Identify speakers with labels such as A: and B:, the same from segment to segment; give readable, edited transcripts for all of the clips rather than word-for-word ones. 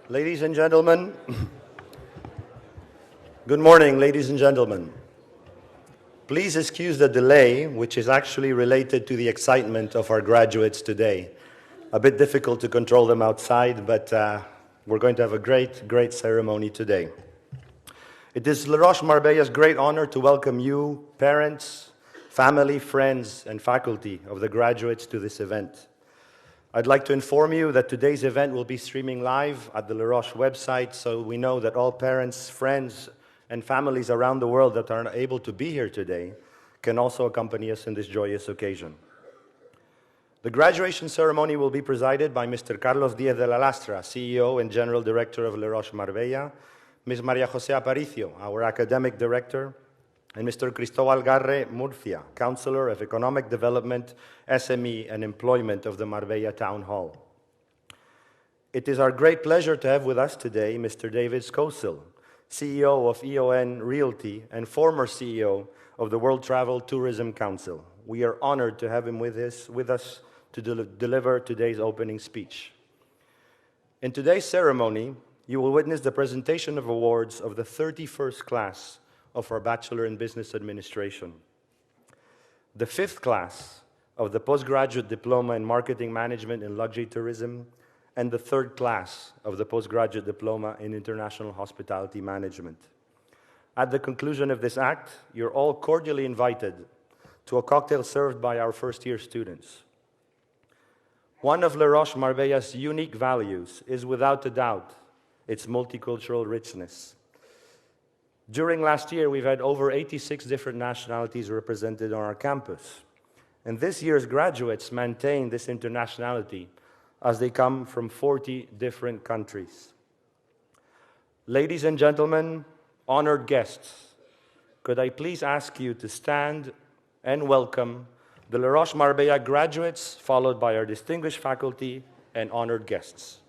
A: Ladies and gentlemen, good morning, ladies and gentlemen. Please excuse the delay, which is actually related to the excitement of our graduates today. A bit difficult to control them outside, but we're going to have a great ceremony today. It is La Roche Marbella's great honor to welcome you, parents, family, friends, and faculty of the graduates to this event. I'd like to inform you that today's event will be streaming live at the La Roche website, so we know that all parents, friends, and families around the world that are able to be here today can also accompany us in this joyous occasion. The graduation ceremony will be presided by Mr. Carlos Díaz de la Lastra, CEO and General Director of La Roche Marbella, Ms. María José Aparicio, our Academic Director, and Mr. Cristóbal Garre Murcia, Counselor of Economic Development, SME, and Employment of the Marbella Town Hall. It is our great pleasure to have with us today Mr. David Skosil, CEO of EON Realty and former CEO of the World Travel Tourism Council. We are honored to have him with us to deliver today's opening speech. In today's ceremony, you will witness the presentation of awards of the 31st class of our Bachelor in Business Administration, the 5th class of the Postgraduate Diploma in Marketing Management and Luxury Tourism, and the 3rd class of the Postgraduate Diploma in International Hospitality Management. At the conclusion of this act, you're all cordially invited to a cocktail served by our first-year students. One of La Roche Marbella's unique values is, without a doubt, its multicultural richness. During last year, we've had over 86 different nationalities represented on our campus. And this year's graduates maintain this internationality as they come from 40 different countries. Ladies and gentlemen, honored guests, could I please ask you to stand and welcome the La Roche Marbella graduates, followed by our distinguished faculty and honored guests.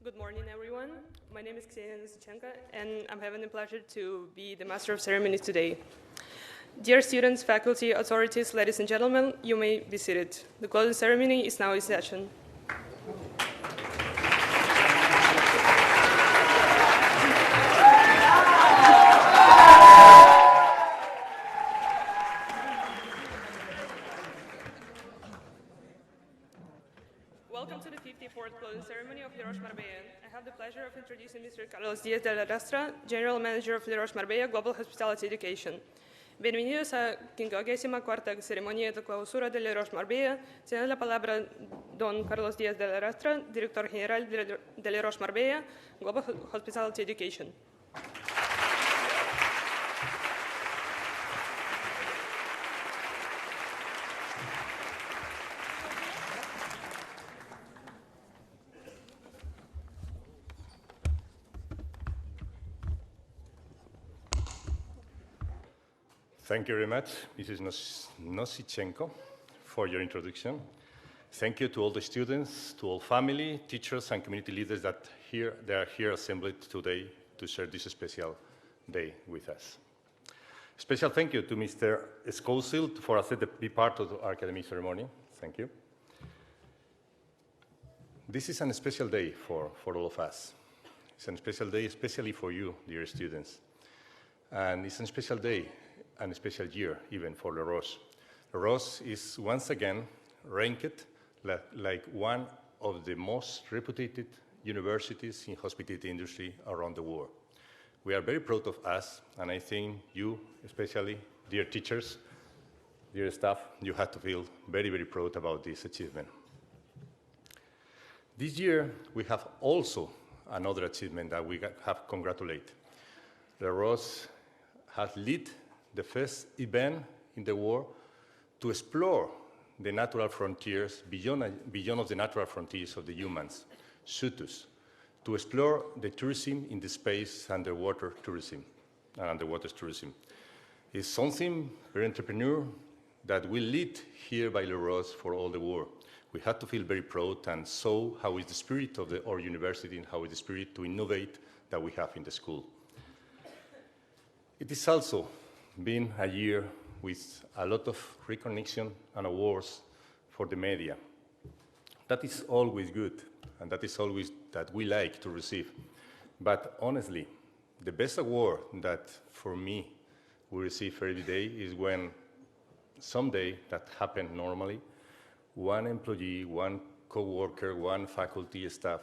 B: Good morning, everyone. My name is Ksenia Nisichenko, and I'm having the pleasure to be the Master of Ceremonies today. Dear students, faculty, authorities, ladies and gentlemen, you may be seated. The closing ceremony is now in session. Welcome to the 54th closing ceremony of Le Roche Marbella. I have the pleasure of introducing Mr. Carlos Díaz de la Rastra, General Manager of Le Roche Marbella Global Hospitality Education. Bienvenidos a 54ª ceremonia de clausura de Le Roche Marbella. Tiene la palabra don Carlos Díaz de la Rastra, Director General de Le Roche Marbella Global Hospitality Education.
C: Thank you very much, Mrs. Nosichenko, for your introduction. Thank you to all the students, to all family, teachers, and community leaders that are here assembled today to share this special day with us. Special thank you to Mr. Schofield for asking to be part of our academic ceremony. Thank you. This is a special day for all of us. It's a special day, especially for you, dear students. And it's a special day and a special year, even for Le Roche. Le Roche is once again ranked like one of the most reputed universities in hospitality industry around the world. We are very proud of us, and I think you, especially, dear teachers, dear staff, you have to feel very, very proud about this achievement. This year, we have also another achievement that we have to congratulate. Le Roche has led the first event in the world to explore the natural frontiers, beyond of the natural frontiers of the humans, Sutus, to explore the tourism in the space, underwater tourism, and underwater tourism. It's something very entrepreneur that we lead here by Le Roche for all the world. We have to feel very proud and show how is the spirit of our university and how is the spirit to innovate that we have in the school. It is also been a year with a lot of recognition and awards for the media. That is always good, and that is always that we like to receive. But honestly, the best award that, for me, we receive every day is when someday, that happens normally, one employee, one co-worker, one faculty staff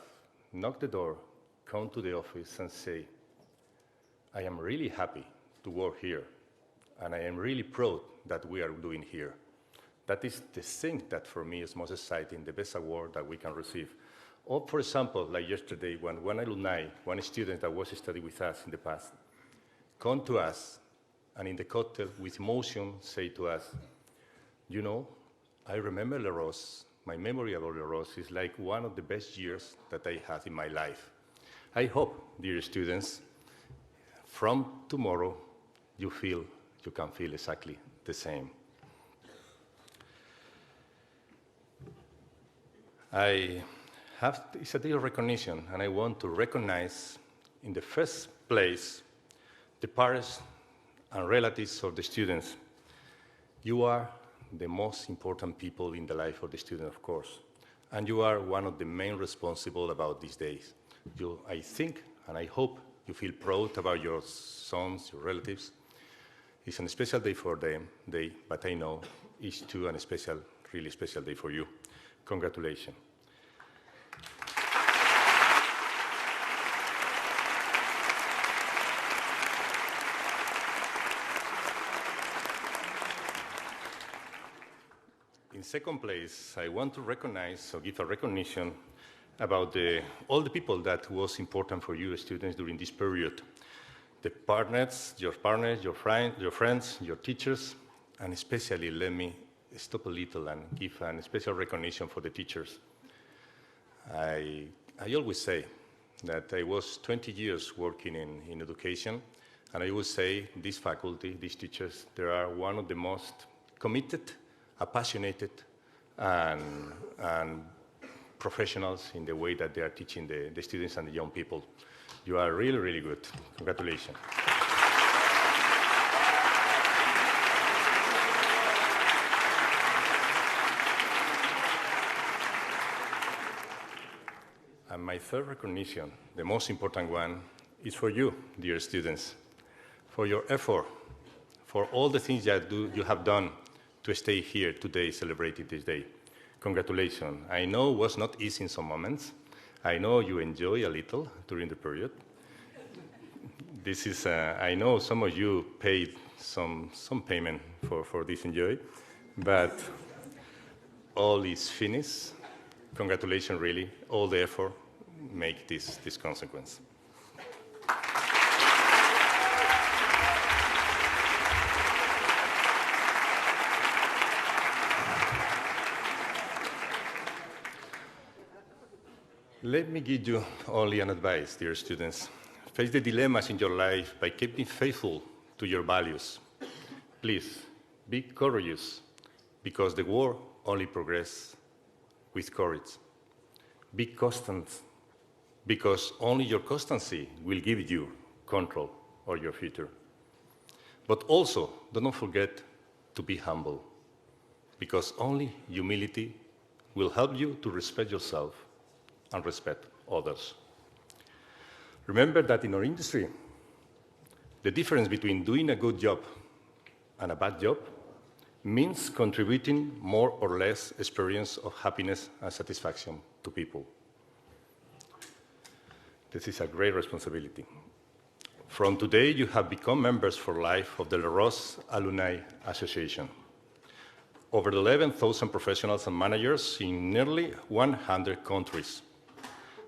C: knock the door, come to the office and say, I am really happy to work here. And I am really proud that we are doing here. That is the thing that for me is most exciting, the best award that we can receive. Or for example, like yesterday, when one alumni, one student that was studying with us in the past, come to us and in the cocktail with emotion say to us, you know, I remember Le Roche. My memory about Le Roche is like one of the best years that I had in my life. I hope, dear students, from tomorrow you can feel exactly the same. It's a day of recognition, and I want to recognize, in the first place, the parents and relatives of the students. You are the most important people in the life of the student, of course, and you are one of the main responsible about these days. I think, and I hope, you feel proud about your sons, your relatives. It's a special day for them, but I know it's too a special, really special day for you. Congratulations. In second place, I want to recognize or give a recognition about all the people that was important for you students during this period. The partners, your friends, your teachers, and especially let me stop a little and give a special recognition for the teachers. I always say that I was 20 years working in education, and I always say this faculty, these teachers, they are one of the most committed, passionate, and professionals in the way that they are teaching the students and the young people. You are really, really good. Congratulations. And my third recognition, the most important one, is for you, dear students, for your effort, for all the things that you have done to stay here today celebrating this day. Congratulations. I know it was not easy in some moments. I know you enjoy a little during the period. This is, I know some of you paid some payment for this enjoy, but all is finished. Congratulations, really. All the effort make this consequence. Let me give you only an advice, dear students. Face the dilemmas in your life by keeping faithful to your values. Please, be courageous, because the war only progresses with courage. Be constant, because only your constancy will give you control over your future. But also, do not forget to be humble, because only humility will help you to respect yourself and respect others. Remember that in our industry, the difference between doing a good job and a bad job means contributing more or less experience of happiness and satisfaction to people. This is a great responsibility. From today, you have become members for life of the Roches Alumni Association. Over 11,000 professionals and managers in nearly 100 countries.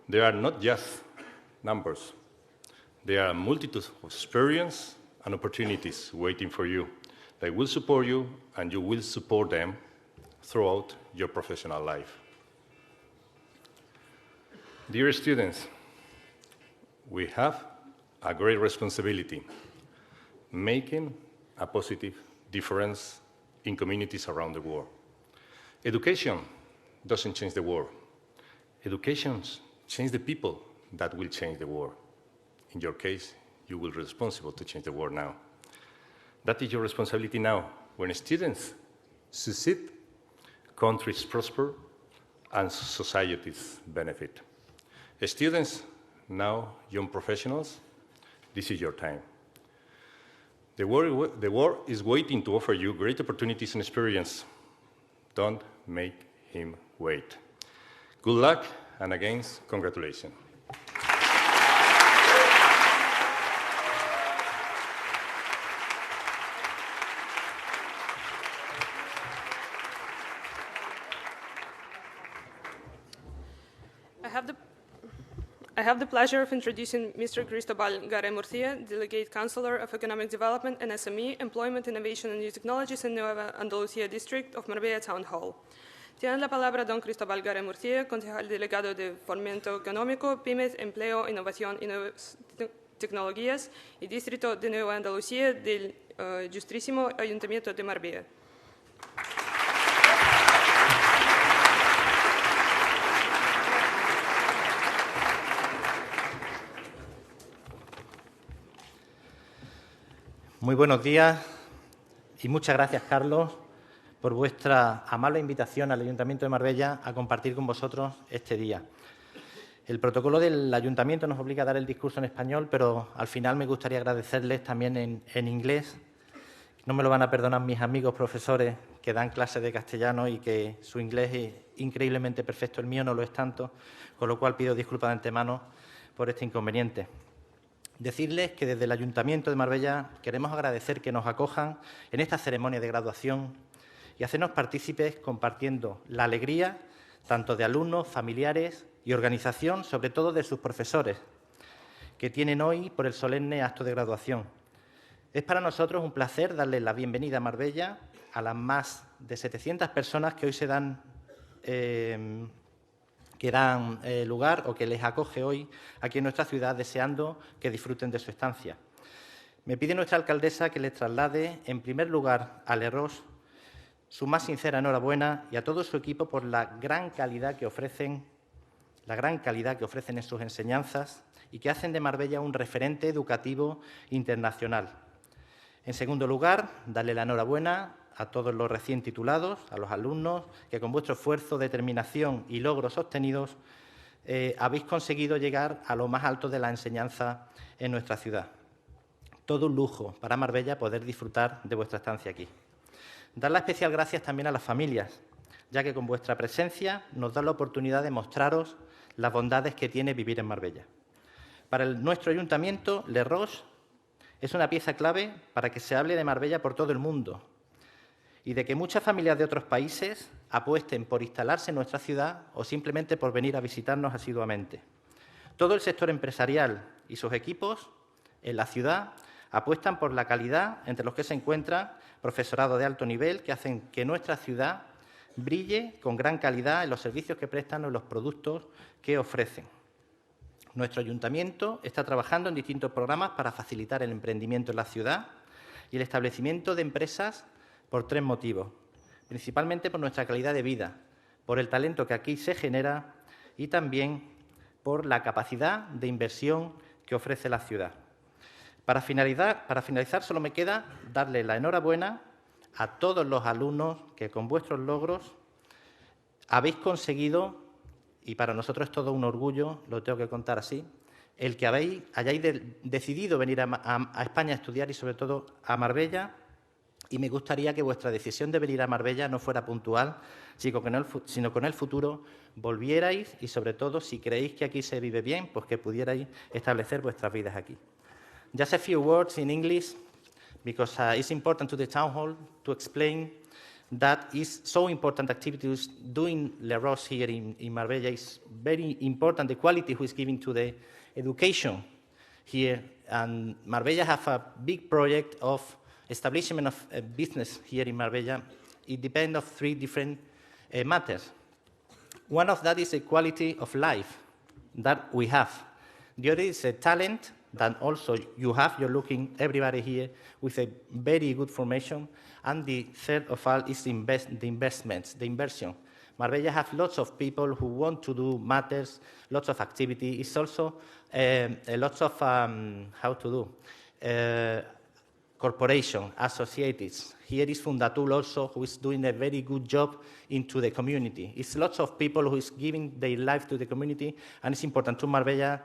C: There are not just numbers. There are a multitude of experience and opportunities waiting for you. They will support you, and you will support them throughout your professional life. Dear students, we have a great responsibility, making a positive difference in communities around the world. Education doesn't change the world. Education changes the people that will change the world. In your case, you will be responsible to change the world now. That is your responsibility now. When students succeed, countries prosper, and societies benefit. Students, now young professionals, this is your time. The world is waiting to offer you great opportunities and experience. Don't make him wait. Good luck, and again, congratulations.
B: I have the pleasure of introducing Mr. Cristobal Garre-Murcia, Delegate Councillor of Economic Development and SME, Employment, Innovation and New Technologies in Nueva Andalucía District of Marbella Town Hall. Tiene la palabra don Cristobal Garre-Murcia, concejal delegado de Fomento Económico, Pymes, Empleo, Innovación y Nuevas Tecnologías y Distrito de Nueva Andalucía del Ilustrísimo Ayuntamiento de Marbella.
D: Muy buenos días y muchas gracias, Carlos, por vuestra amable invitación al Ayuntamiento de Marbella a compartir con vosotros este día. El protocolo del Ayuntamiento nos obliga a dar el discurso en español, pero al final me gustaría agradecerles también en inglés. No me lo van a perdonar mis amigos profesores que dan clases de castellano y que su inglés es increíblemente perfecto, el mío no lo es tanto, con lo cual pido disculpas de antemano por este inconveniente. Decirles que desde el Ayuntamiento de Marbella queremos agradecer que nos acojan en esta ceremonia de graduación y hacernos partícipes compartiendo la alegría tanto de alumnos, familiares y organización, sobre todo de sus profesores, que tienen hoy por el solemne acto de graduación. Es para nosotros un placer darles la bienvenida a Marbella a las más de 700 personas que hoy se dan lugar o que les acoge hoy aquí en nuestra ciudad, deseando que disfruten de su estancia. Me pide nuestra alcaldesa que les traslade, en primer lugar, a Roches su más sincera enhorabuena y a todo su equipo por la gran calidad que ofrecen la gran calidad que ofrecen en sus enseñanzas y que hacen de Marbella un referente educativo internacional. En segundo lugar, darle la enhorabuena a todos los recién titulados, a los alumnos, que con vuestro esfuerzo, determinación y logros obtenidos habéis conseguido llegar a lo más alto de la enseñanza en nuestra ciudad. Todo un lujo para Marbella poder disfrutar de vuestra estancia aquí. Dar las especial gracias también a las familias, ya que con vuestra presencia nos da la oportunidad de mostraros las bondades que tiene vivir en Marbella. Para nuestro ayuntamiento, Roches es una pieza clave para que se hable de Marbella por todo el mundo y de que muchas familias de otros países apuesten por instalarse en nuestra ciudad o simplemente por venir a visitarnos asiduamente. Todo el sector empresarial y sus equipos en la ciudad apuestan por la calidad, entre los que se encuentra profesorado de alto nivel, que hacen que nuestra ciudad brille con gran calidad en los servicios que prestan o en los productos que ofrecen. Nuestro ayuntamiento está trabajando en distintos programas para facilitar el emprendimiento en la ciudad y el establecimiento de empresas por 3 motivos, principalmente por nuestra calidad de vida, por el talento que aquí se genera y también por la capacidad de inversión que ofrece la ciudad. Para finalizar, solo me queda darle la enhorabuena a todos los alumnos que con vuestros logros habéis conseguido, y para nosotros es todo un orgullo, lo tengo que contar así, el que hayáis decidido venir a España a estudiar y sobre todo a Marbella, y me gustaría que vuestra decisión de venir a Marbella no fuera puntual, sino con el futuro volvierais y sobre todo si creéis que aquí se vive bien, pues que pudierais establecer vuestras vidas aquí. Just a few words in English, because it's important to the town hall to explain that is so important activities doing Roches here in Marbella is very important, the quality who is giving to the education here. And Marbella have a big project of establishment of a business here in Marbella. It depends on 3 different matters. One of that is the quality of life that we have. The other is a talent that also you have. You're looking, everybody here, with a very good formation. And the third of all is the investments, the inversion. Marbella have lots of people who want to do matters, lots of activity. It's also lots of, corporation, associates. Here is Fundatul also, who is doing a very good job into the community. It's lots of people who is giving their life to the community, and it's important to Marbella,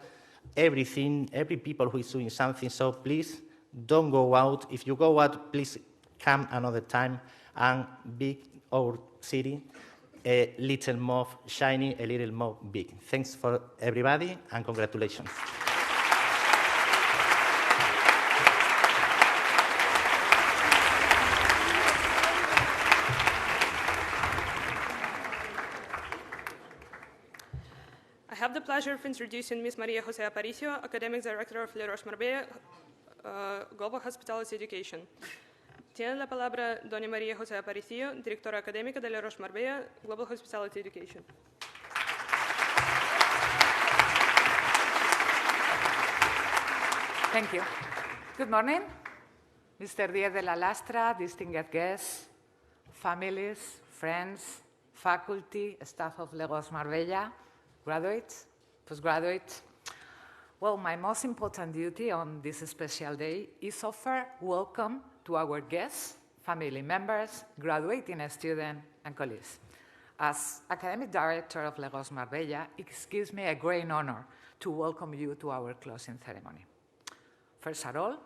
D: every people who is doing something. So please don't go out. If you go out, please come another time and make our city a little more shiny, a little more big. Thanks for everybody and congratulations.
B: I have the pleasure of introducing Ms. Maria José Aparicio, Academic Director of Roches Marbella Global Hospitality Education. Tiene la palabra doña María José Aparicio, directora académica de Roches Marbella Global Hospitality Education.
E: Thank you. Good morning, Mr. Díaz de la Lastra, distinguished guests, families, friends, faculty, staff of Roches Marbella, graduates, postgraduates. Well, my most important duty on this special day is offer welcome to our guests, family members, graduating students, and colleagues. As Academic Director of Roches Marbella, it gives me a great honor to welcome you to our closing ceremony. First of all,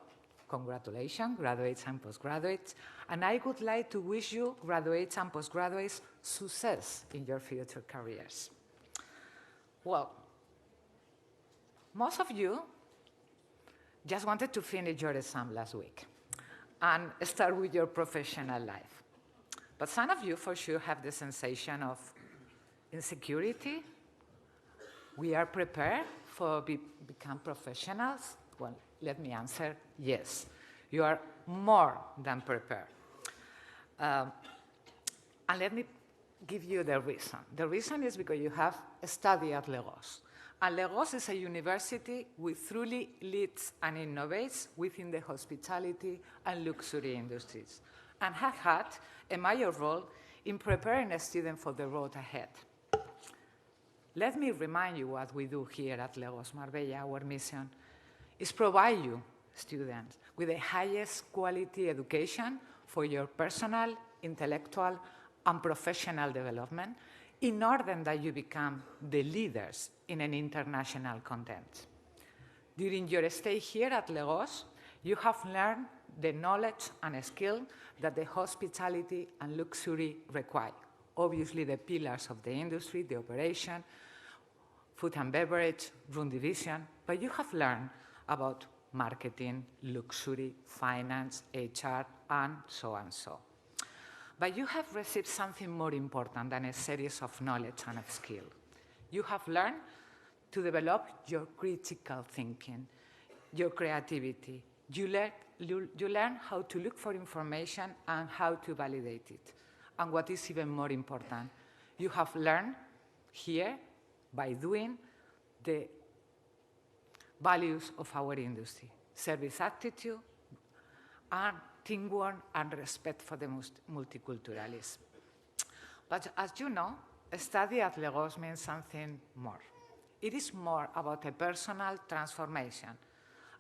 E: congratulations, graduates and postgraduates, and I would like to wish you, graduates and postgraduates, success in your future careers. Well, most of you just wanted to finish your exam last week and start with your professional life. But some of you, for sure, have the sensation of insecurity. We are prepared for become professionals? Well, let me answer, yes. You are more than prepared. And let me give you the reason. The reason is because you have studied at Roches. And Roches is a university which truly leads and innovates within the hospitality and luxury industries, and has had a major role in preparing a student for the road ahead. Let me remind you what we do here at Legos Marbella. Our mission is provide you, students, with the highest quality education for your personal, intellectual, and professional development in order that you become the leaders in an international context. During your stay here at Legos, you have learned the knowledge and skill that the hospitality and luxury require. Obviously, the pillars of the industry, the operation, food and beverage, room division, but you have learned about marketing, luxury, finance, HR, and so and so. But you have received something more important than a series of knowledge and of skill. You have learned to develop your critical thinking, your creativity. You learn how to look for information and how to validate it. And what is even more important, you have learned here by doing the values of our industry, service attitude, and teamwork and respect for the multiculturalism. But as you know, a study at Legos means something more. It is more about a personal transformation.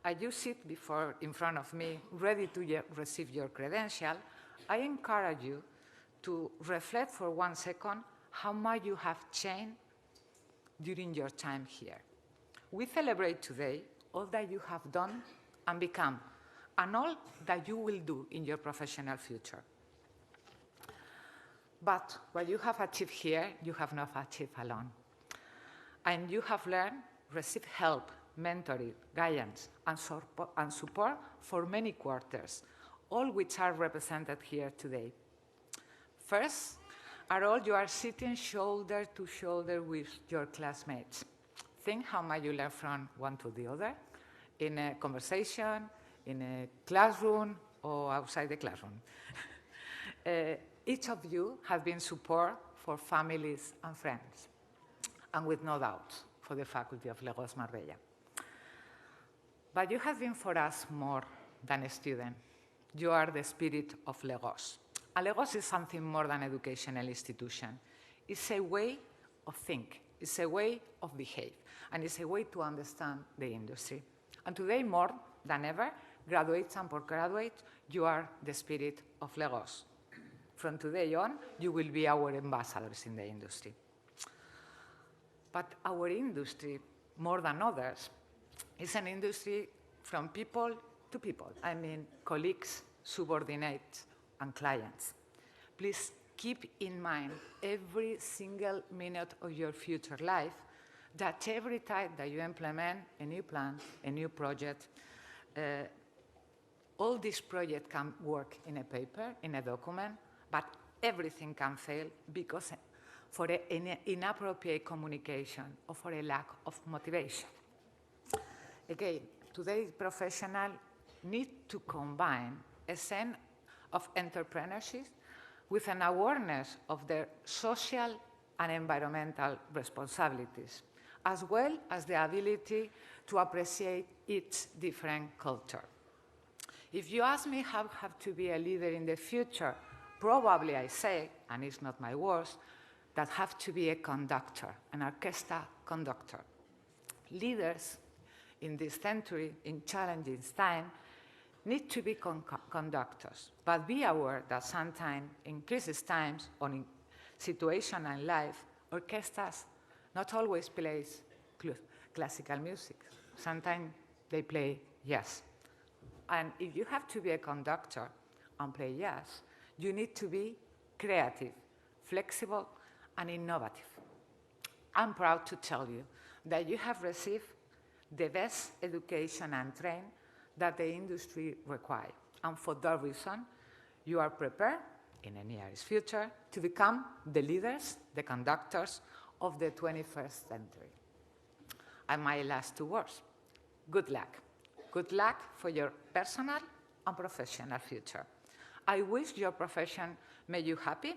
E: As you sit in front of me, ready to receive your credential, I encourage you to reflect for 1 second how much you have changed during your time here. We celebrate today all that you have done and become, and all that you will do in your professional future. But what you have achieved here, you have not achieved alone. And you have learned, received help, mentoring, guidance, and support for many quarters, all which are represented here today. First, are all you are sitting shoulder to shoulder with your classmates. Think how much you learn from one to the other in a conversation, in a classroom, or outside the classroom. Each of you have been support for families and friends, and with no doubt for the faculty of Legos Marbella. But you have been for us more than a student. You are the spirit of Legos. And Legos is something more than an educational institution. It's a way of think, it's a way of behave, and it's a way to understand the industry. And today, more than ever, graduates and postgraduates, you are the spirit of Legos. From today on, you will be our ambassadors in the industry. But our industry, more than others, is an industry from people to people. I mean, colleagues, subordinates, and clients. Please keep in mind every single minute of your future life that every time that you implement a new plan, a new project, all this project can work in a paper, in a document, but everything can fail because for an inappropriate communication or for a lack of motivation. Again, today's professionals need to combine a sense of entrepreneurship with an awareness of their social and environmental responsibilities, as well as the ability to appreciate its different culture. If you ask me how I have to be a leader in the future, probably I say, and it's not my words, that have to be a conductor, an orchestra conductor. Leaders in this century, in challenging time, need to be conductors, but be aware that sometimes in crisis times or in situation and life, orchestras not always play classical music. Sometimes they play jazz. And if you have to be a conductor and play jazz, you need to be creative, flexible, and innovative. I'm proud to tell you that you have received the best education and training that the industry requires. And for that reason, you are prepared in the nearest future to become the leaders, the conductors of the 21st century. And my last 2 words, good luck. Good luck for your personal and professional future. I wish your profession made you happy,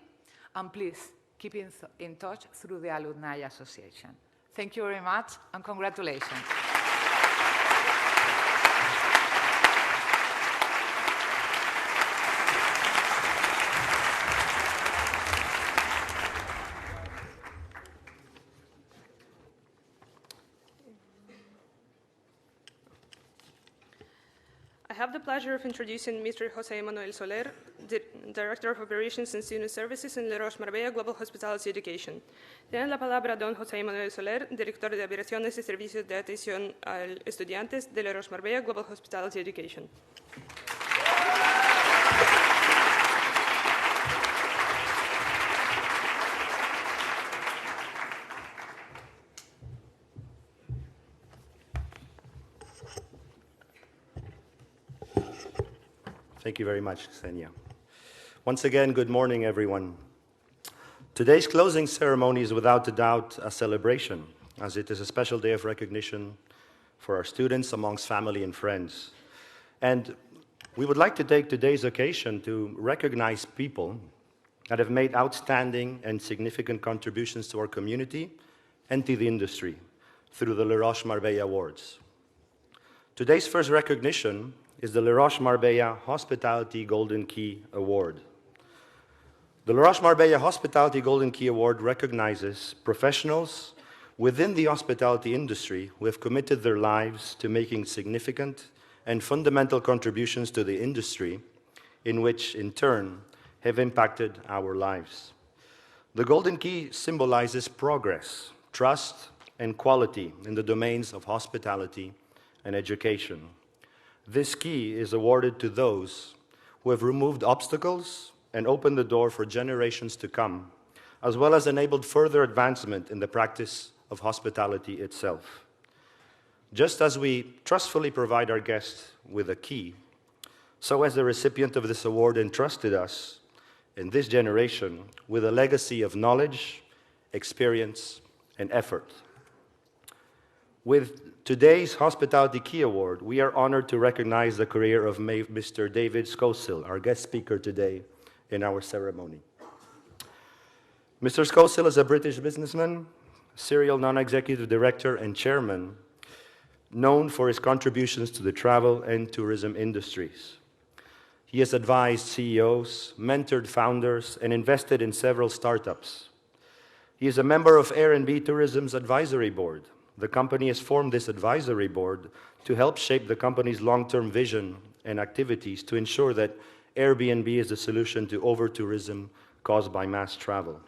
E: and please keep in touch through the Alumni Association. Thank you very much, and congratulations.
B: I have the pleasure of introducing Mr. José Manuel Soler, Director of Operations and Student Services in Roches Marbella Global Hospitality Education. Tiene la palabra don José Manuel Soler, Director de Operaciones y Servicios de Atención a Estudiantes de Roches Marbella Global Hospitality Education.
A: Thank you very much, Ksenia. Once again, good morning, everyone. Today's closing ceremony is without a doubt a celebration, as it is a special day of recognition for our students amongst family and friends. And we would like to take today's occasion to recognize people that have made outstanding and significant contributions to our community and to the industry through the Roches Marbella Awards. Today's first recognition is the Roches Marbella Hospitality Golden Key Award. The Roches Marbella Hospitality Golden Key Award recognizes professionals within the hospitality industry who have committed their lives to making significant and fundamental contributions to the industry, in which, in turn, have impacted our lives. The Golden Key symbolizes progress, trust, and quality in the domains of hospitality and education. This key is awarded to those who have removed obstacles and opened the door for generations to come, as well as enabled further advancement in the practice of hospitality itself. Just as we trustfully provide our guests with a key, so has the recipient of this award entrusted us in this generation with a legacy of knowledge, experience, and effort. With today's Hospitality Key Award, we are honored to recognize the career of Mr. David Scosil, our guest speaker today in our ceremony. Mr. Scosil is a British businessman, serial non-executive director and chairman, known for his contributions to the travel and tourism industries. He has advised CEOs, mentored founders, and invested in several startups. He is a member of Air&B Tourism's advisory board. The company has formed this advisory board to help shape the company's long-term vision and activities to ensure that Airbnb is the solution to over-tourism caused by mass travel.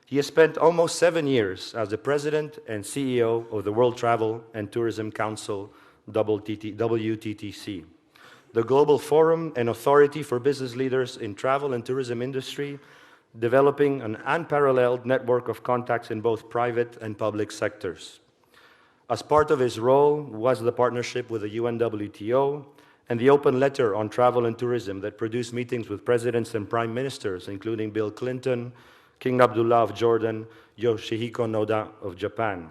A: He has spent almost 7 years as the president and CEO of the World Travel and Tourism Council, WTTC, the global forum and authority for business leaders in travel and tourism industry, developing an unparalleled network of contacts in both private and public sectors. As part of his role was the partnership with the UNWTO and the open letter on travel and tourism that produced meetings with presidents and prime ministers, including Bill Clinton, King Abdullah of Jordan, Yoshihiko Noda of Japan.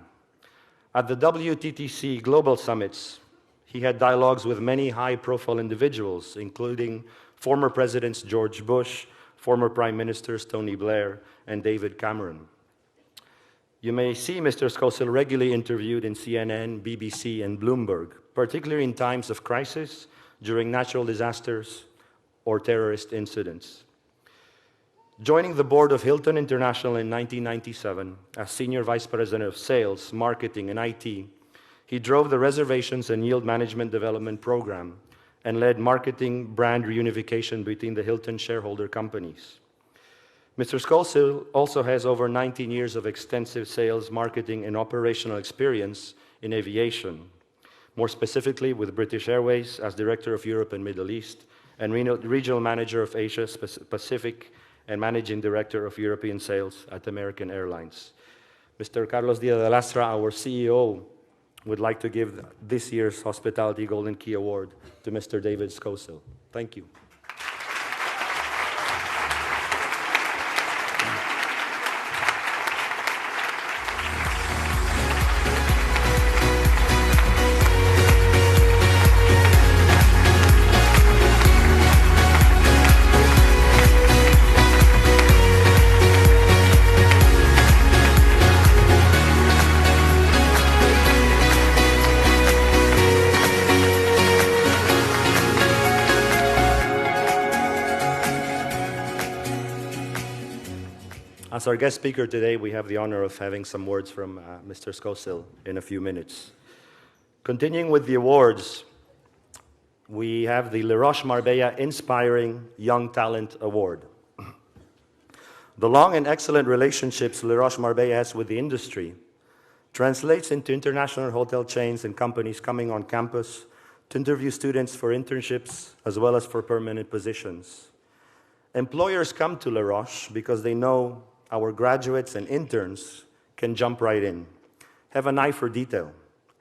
A: At the WTTC Global Summits, he had dialogues with many high-profile individuals, including former Presidents George Bush, former Prime Ministers Tony Blair and David Cameron. You may see Mr. Scosil regularly interviewed in CNN, BBC, and Bloomberg, particularly in times of crisis, during natural disasters or terrorist incidents. Joining the board of Hilton International in 1997 as Senior Vice President of Sales, Marketing, and IT, he drove the Reservations and Yield Management Development Program and led marketing brand reunification between the Hilton shareholder companies. Mr. Scosil also has over 19 years of extensive sales, marketing, and operational experience in aviation, more specifically with British Airways as Director of Europe and Middle East, and Regional Manager of Asia Pacific, and Managing Director of European Sales at American Airlines. Mr. Carlos Diaz de Lastra, our CEO, would like to give this year's Hospitality Golden Key Award to Mr. David Scosil. Thank you. As our guest speaker today, we have the honor of having some words from Mr. Scosil in a few minutes. Continuing with the awards, we have the Le Roche Marbella Inspiring Young Talent Award. The long and excellent relationships Le Roche Marbella has with the industry translates into international hotel chains and companies coming on campus to interview students for internships as well as for permanent positions. Employers come to Le Roche because they know our graduates and interns can jump right in, have an eye for detail,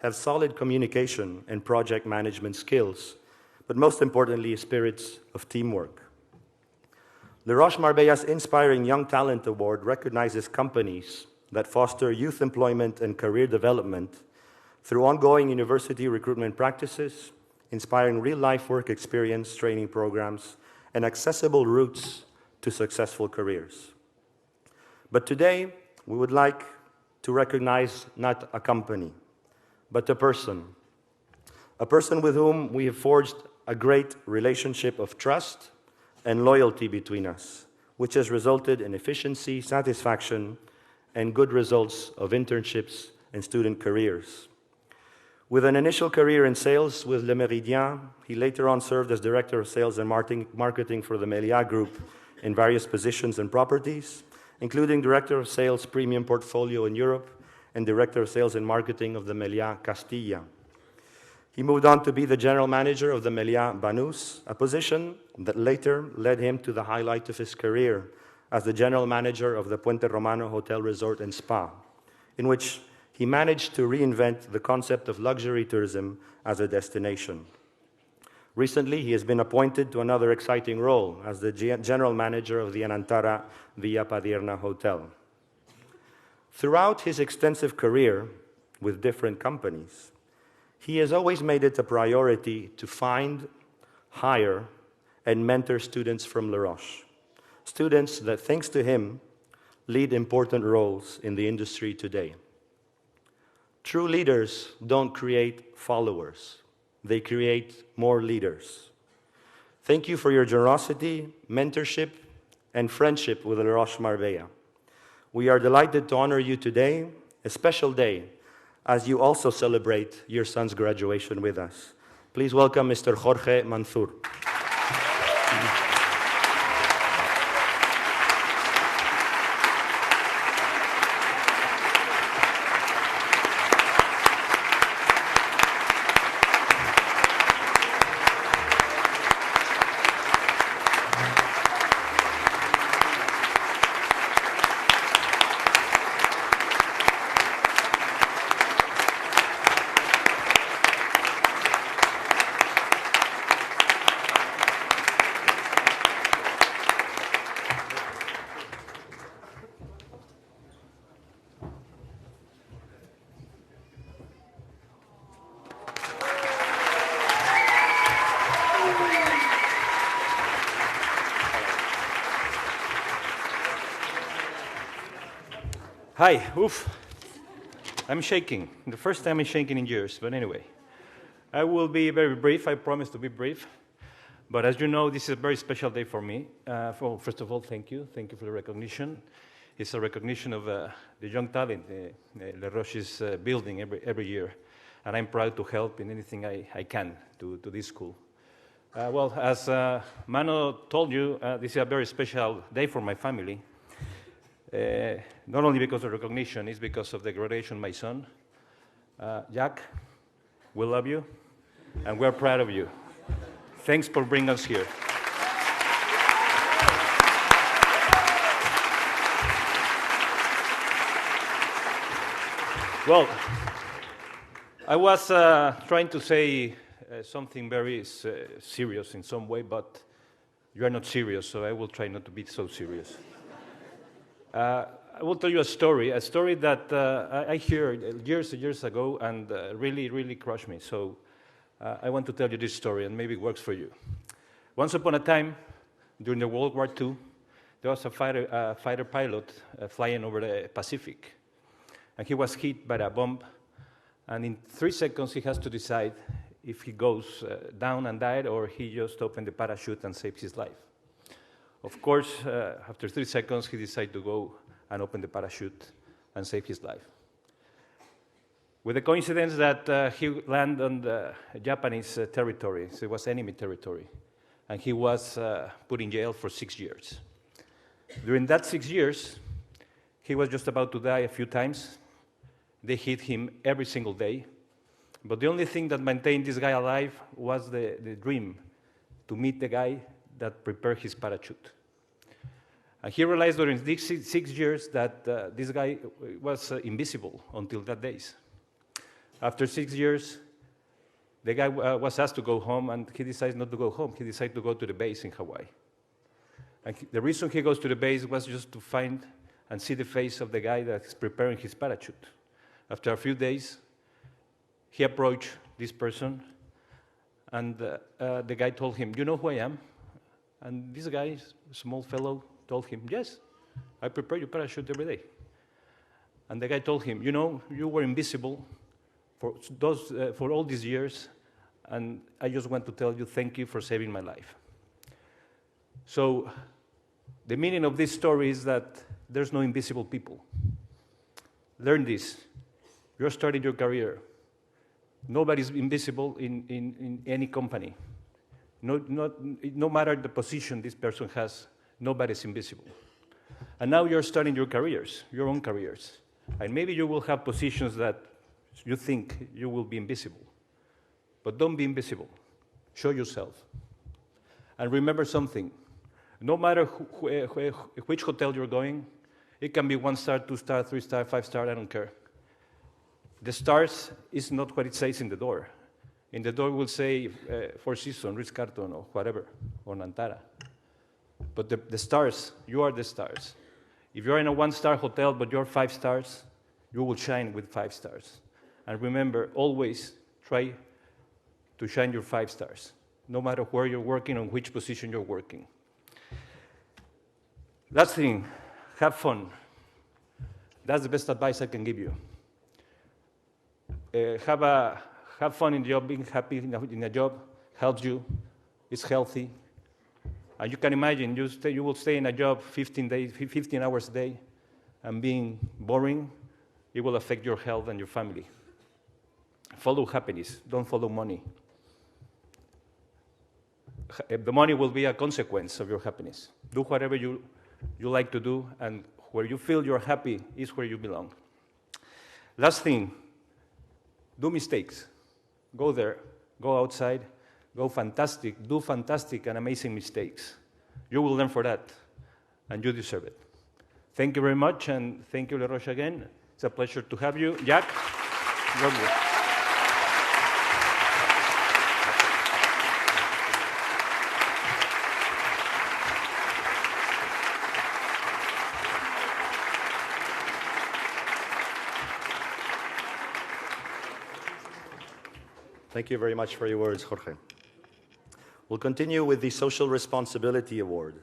A: have solid communication and project management skills, but most importantly, spirits of teamwork. Le Roche Marbella's Inspiring Young Talent Award recognizes companies that foster youth employment and career development through ongoing university recruitment practices, inspiring real-life work experience training programs, and accessible routes to successful careers. But today, we would like to recognize not a company, but a person with whom we have forged a great relationship of trust and loyalty between us, which has resulted in efficiency, satisfaction, and good results of internships and student careers. With an initial career in sales with Le Méridien, he later on served as Director of Sales and Marketing for the Meliá Group in various positions and properties, including Director of Sales Premium Portfolio in Europe and Director of Sales and Marketing of the Meliá Castilla. He moved on to be the General Manager of the Meliá Banús, a position that later led him to the highlight of his career as the General Manager of the Puente Romano Hotel Resort and Spa, in which he managed to reinvent the concept of luxury tourism as a destination. Recently, he has been appointed to another exciting role as the General Manager of the Anantara Villa Padierna Hotel. Throughout his extensive career with different companies, he has always made it a priority to find, hire, and mentor students from Le Roche, students that, thanks to him, lead important roles in the industry today. True leaders don't create followers. They create more leaders. Thank you for your generosity, mentorship, and friendship with Le Roche Marbella. We are delighted to honor you today, a special day, as you also celebrate your son's graduation with us. Please welcome Mr. Jorge Manzur.
F: Hi, oof. I'm shaking. The first time I'm shaking in years, but anyway. I will be very brief. I promise to be brief. But as you know, this is a very special day for me. First of all, thank you. Thank you for the recognition. It's a recognition of the young talent Le Roche is building every year. And I'm proud to help in anything I can to this school. Well, as Mano told you, this is a very special day for my family. Not only because of recognition, it's because of the graduation of my son. Jack, we love you, and we're proud of you. Thanks for bringing us here. Well, I was trying to say something very serious in some way, but you are not serious, so I will try not to be so serious. I will tell you a story that I heard years and years ago and really, really crushed me. So I want to tell you this story, and maybe it works for you. Once upon a time, during the World War II, there was a fighter pilot flying over the Pacific, and he was hit by a bomb, and in 3 seconds he has to decide if he goes down and died or he just opened the parachute and saved his life. Of course, after 3 seconds, he decided to go and open the parachute and save his life. with the coincidence that he landed on the Japanese territory, so it was enemy territory, and he was put in jail for 6 years. During that 6 years, he was just about to die a few times. They hit him every single day. But the only thing that maintained this guy alive was the dream to meet the guy that prepared his parachute. And he realized during these 6 years that this guy was invisible until that days. After 6 years, the guy was asked to go home, and he decided not to go home. He decided to go to the base in Hawaii. And the reason he goes to the base was just to find and see the face of the guy that is preparing his parachute. After a few days, he approached this person, and the guy told him, "You know who I am?" And this guy, small fellow, told him, "Yes, I prepare your parachute every day." And the guy told him, "You know, you were invisible for all these years, and I just want to tell you thank you for saving my life." So the meaning of this story is that there's no invisible people. Learn this. You're starting your career. Nobody's invisible in any company. No matter the position this person has, nobody's invisible. And now you're starting your careers, your own careers. And maybe you will have positions that you think you will be invisible. But don't be invisible. Show yourself. And remember something. No matter which hotel you're going, it can be 1 star, 2 star, 3 star, 5 star, I don't care. The stars is not what it says in the door. In the door will say Four Seasons, Ritz-Carlton, or whatever, or Nantara. But the stars, you are the stars. If you're in a 1-star hotel, but you're 5 stars, you will shine with 5 stars. And remember, always try to shine your 5 stars, no matter where you're working or which position you're working. Last thing, have fun. That's the best advice I can give you. Have fun in the job. Being happy in a job helps you. It's healthy. And you can imagine you will stay in a job 15 hours a day, and being boring, it will affect your health and your family. Follow happiness. Don't follow money. The money will be a consequence of your happiness. Do whatever you like to do, and where you feel you're happy is where you belong. Last thing, do mistakes. Go there, go outside, do fantastic and amazing mistakes. You will learn for that, and you deserve it. Thank you very much, and thank you, Roches, again. It's a pleasure to have you. Jack, God bless.
A: Thank you very much for your words, Jorge. We'll continue with the Social Responsibility Award.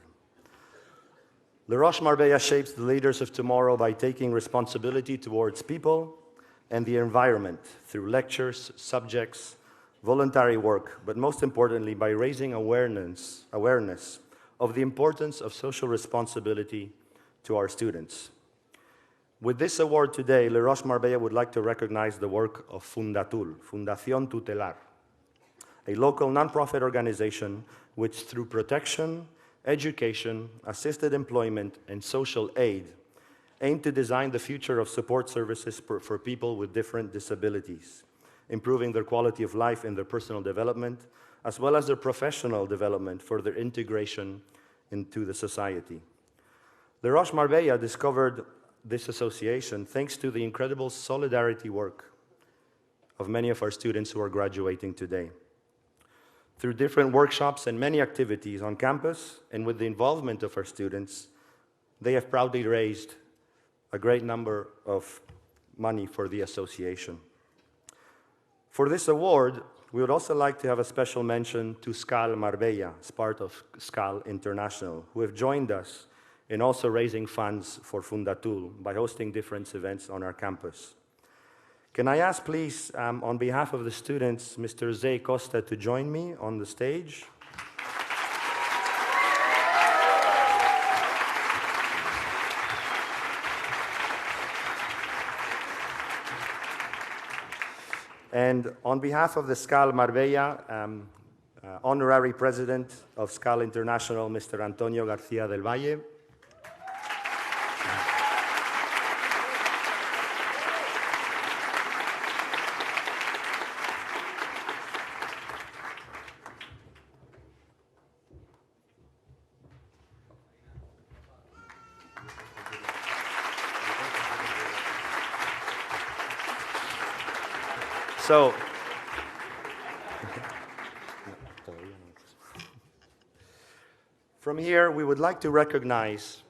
A: Le Roche Marbella shapes the leaders of tomorrow by taking responsibility towards people and the environment through lectures, subjects, voluntary work, but most importantly by raising awareness of the importance of social responsibility to our students. With this award today, Le Roche Marbella would like to recognize the work of Fundatul, Fundación Tutelar, a local nonprofit organization which, through protection, education, assisted employment, and social aid, aim to design the future of support services for people with different disabilities, improving their quality of life in their personal development, as well as their professional development for their integration into the society. Le Roche Marbella discovered this association thanks to the incredible solidarity work of many of our students who are graduating today. Through different workshops and many activities on campus, and with the involvement of our students, they have proudly raised a great number of money for the association. For this award, we would also like to have a special mention to SCAL Marbella, as part of SCAL International, who have joined us in also raising funds for Fundatul by hosting different events on our campus. Can I ask, please, on behalf of the students, Mr. Zé Costa to join me on the stage? And on behalf of the SCAL Marbella, Honorary President of SCAL International, Mr. Antonio García del Valle. So, from here, we would like to recognize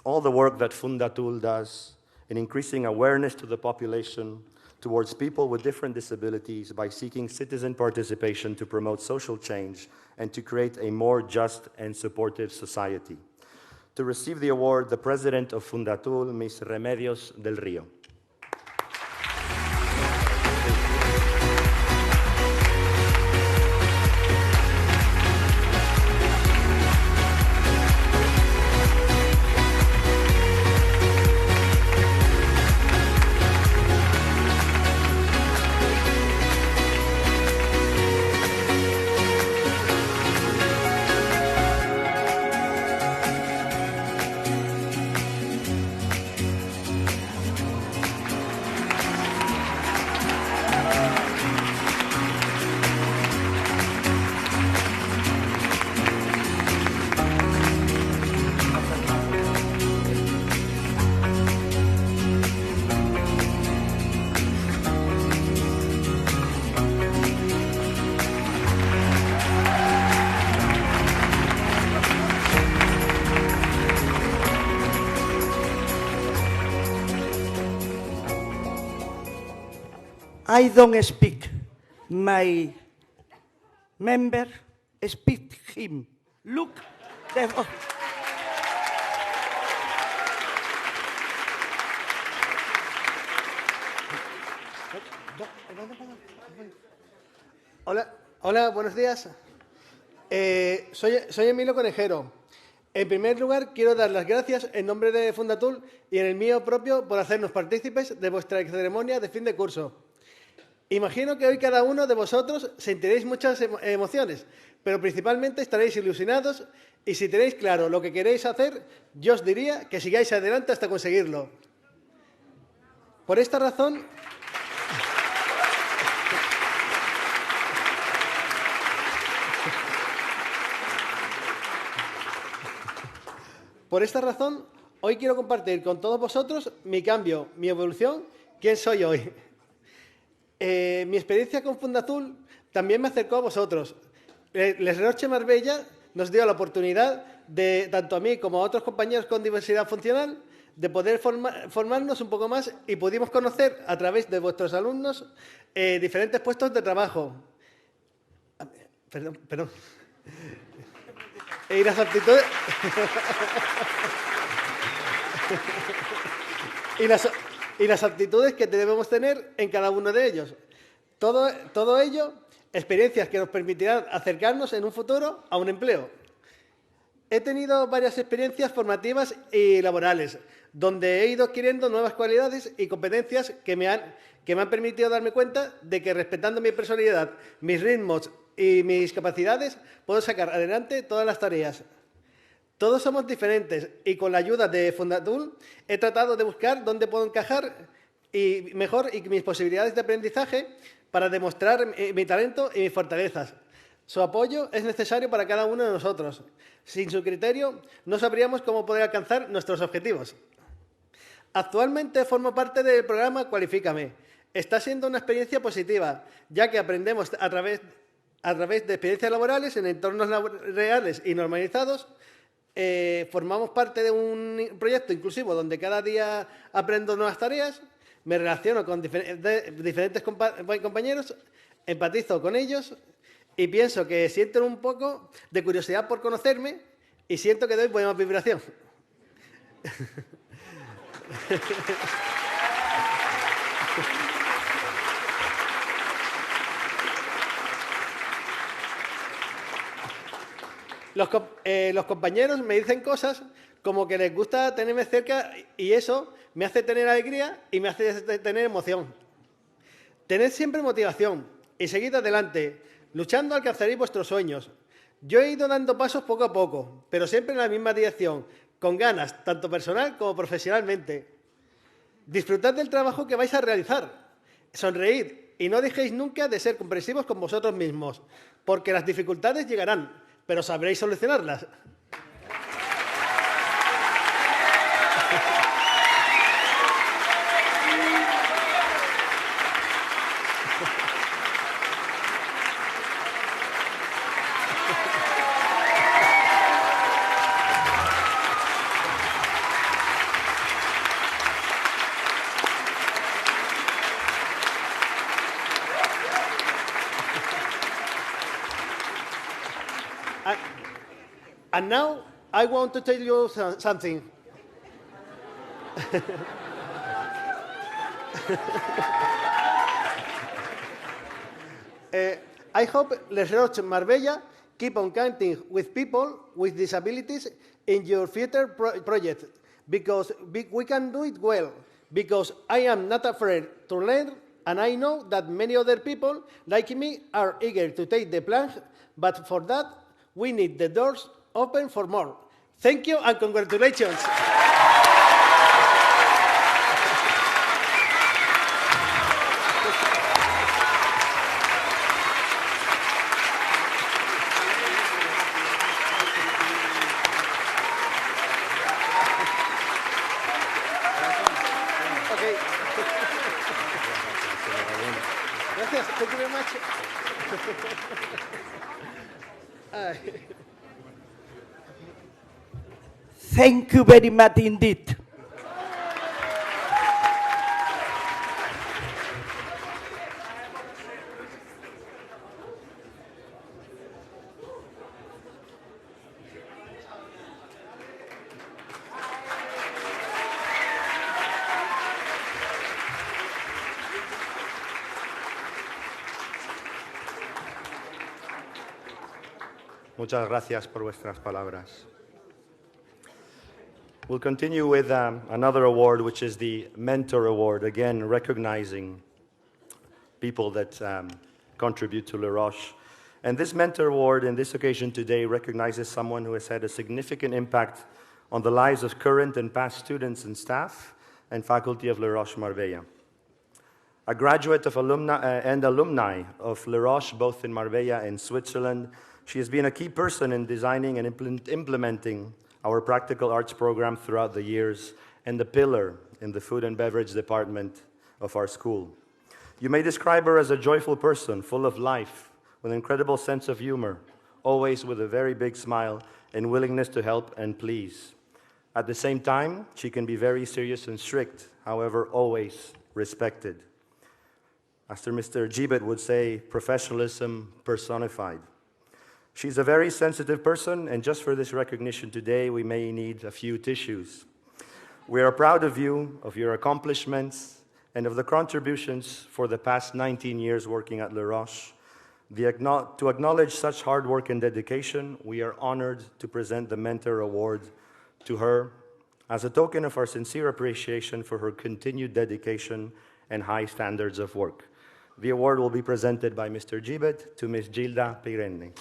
A: all the work that Fundatul does in increasing awareness to the population towards people with different disabilities by seeking citizen participation to promote social change and to create a more just and supportive society. To receive the award, the president of Fundatul, Ms. Remedios del Río.
G: I don't speak. My member speak him. Look.
H: Hola, buenos días. Soy Emilio Conejero. En primer lugar, quiero dar las gracias en nombre de Fundatul y en el mío propio por hacernos partícipes de vuestra ceremonia de fin de curso. Imagino que hoy cada uno de vosotros sentiréis muchas emociones, pero principalmente estaréis ilusionados y si tenéis claro lo que queréis hacer, yo os diría que sigáis adelante hasta conseguirlo. Por esta razón, hoy quiero compartir con todos vosotros mi cambio, mi evolución, quién soy hoy. Mi experiencia con Fundatul también me acercó a vosotros. Les Roches Marbella nos dio la oportunidad de, tanto a mí como a otros compañeros con diversidad funcional, de poder formarnos un poco más y pudimos conocer a través de vuestros alumnos diferentes puestos de trabajo. Perdón. Y las aptitudes... y las aptitudes que debemos tener en cada uno de ellos. Todo ello, experiencias que nos permitirán acercarnos en un futuro a un empleo. He tenido varias experiencias formativas y laborales, donde he ido adquiriendo nuevas cualidades y competencias que me han permitido darme cuenta de que respetando mi personalidad, mis ritmos y mis capacidades, puedo sacar adelante todas las tareas. Todos somos diferentes y con la ayuda de Fundatul he tratado de buscar dónde puedo encajar y mis posibilidades de aprendizaje para demostrar mi talento y mis fortalezas. Su apoyo es necesario para cada uno de nosotros. Sin su criterio no sabríamos cómo poder alcanzar nuestros objetivos. Actualmente formo parte del programa Cualifícame. Está siendo una experiencia positiva, ya que aprendemos a través de experiencias laborales en entornos reales y normalizados. Formamos parte de un proyecto inclusivo donde cada día aprendo nuevas tareas, me relaciono con diferentes compañeros, empatizo con ellos y pienso que sienten un poco de curiosidad por conocerme y siento que doy buena vibración. Los compañeros me dicen cosas como que les gusta tenerme cerca y eso me hace tener alegría y me hace tener emoción. Tened siempre motivación y seguid adelante. Luchando alcanzaréis vuestros sueños. Yo he ido dando pasos poco a poco, pero siempre en la misma dirección, con ganas, tanto personal como profesionalmente. Disfrutad del trabajo que vais a realizar. Sonreíd y no dejéis nunca de ser comprensivos con vosotros mismos, porque las dificultades llegarán, pero sabréis solucionarlas. And now I want to tell you something. I hope Les Roches Marbella keep on counting with people with disabilities in your future project, because we can do it well, because I am not afraid to learn, and I know that many other people like me are eager to take the plunge, but for that we need the doors open for more. Thank you and congratulations. Okay. Gracias. Thank you very much.
G: Thank you very much indeed.
A: Muchas gracias por vuestras palabras. We'll continue with another award, which is the Mentor Award, again recognizing people that contribute to Le Roche. And this Mentor Award, in this occasion today, recognizes someone who has had a significant impact on the lives of current and past students and staff and faculty of Le Roche Marbella. A graduate of alumni of Le Roche, both in Marbella and Switzerland, she has been a key person in designing and implementing our practical arts program throughout the years, and the pillar in the food and beverage department of our school. You may describe her as a joyful person, full of life, with an incredible sense of humor, always with a very big smile and willingness to help and please. At the same time, she can be very serious and strict, however, always respected. As Mr. Gibbet would say, professionalism personified. She's a very sensitive person, and just for this recognition today, we may need a few tissues. We are proud of you, of your accomplishments, and of the contributions for the past 19 years working at Le Roche. To acknowledge such hard work and dedication, we are honored to present the Mentor Award to her as a token of our sincere appreciation for her continued dedication and high standards of work. The award will be presented by Mr. Gibbet to Ms. Gilda Pirenne.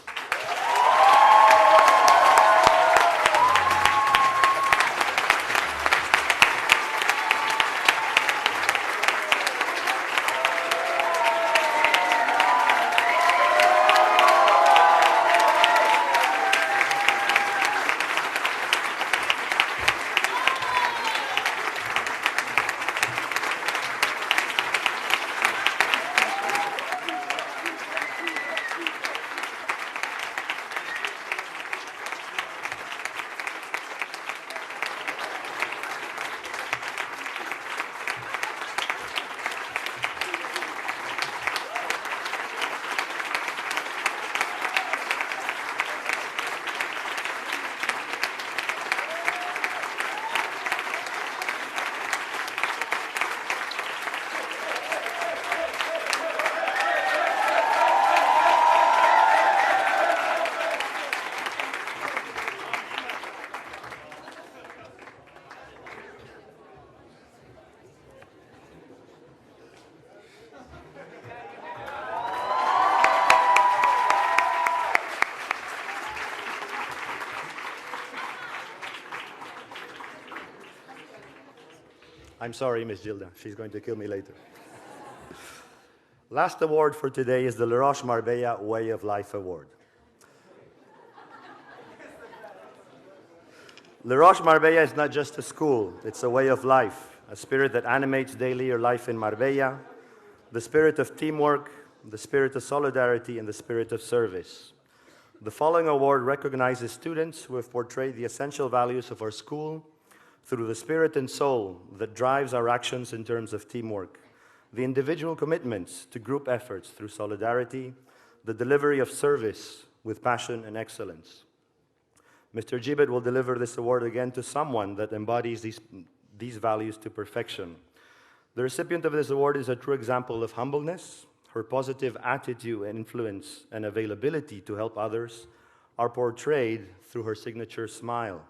A: I'm sorry, Miss Gilda. She's going to kill me later. Last award for today is the Le Roche Marbella Way of Life Award. Le Roche Marbella is not just a school, it's a way of life, a spirit that animates daily your life in Marbella, the spirit of teamwork, the spirit of solidarity, and the spirit of service. The following award recognizes students who have portrayed the essential values of our school through the spirit and soul that drives our actions in terms of teamwork, the individual commitments to group efforts through solidarity, the delivery of service with passion and excellence. Mr. Gibbet will deliver this award again to someone that embodies these values to perfection. The recipient of this award is a true example of humbleness. Her positive attitude and influence and availability to help others are portrayed through her signature smile.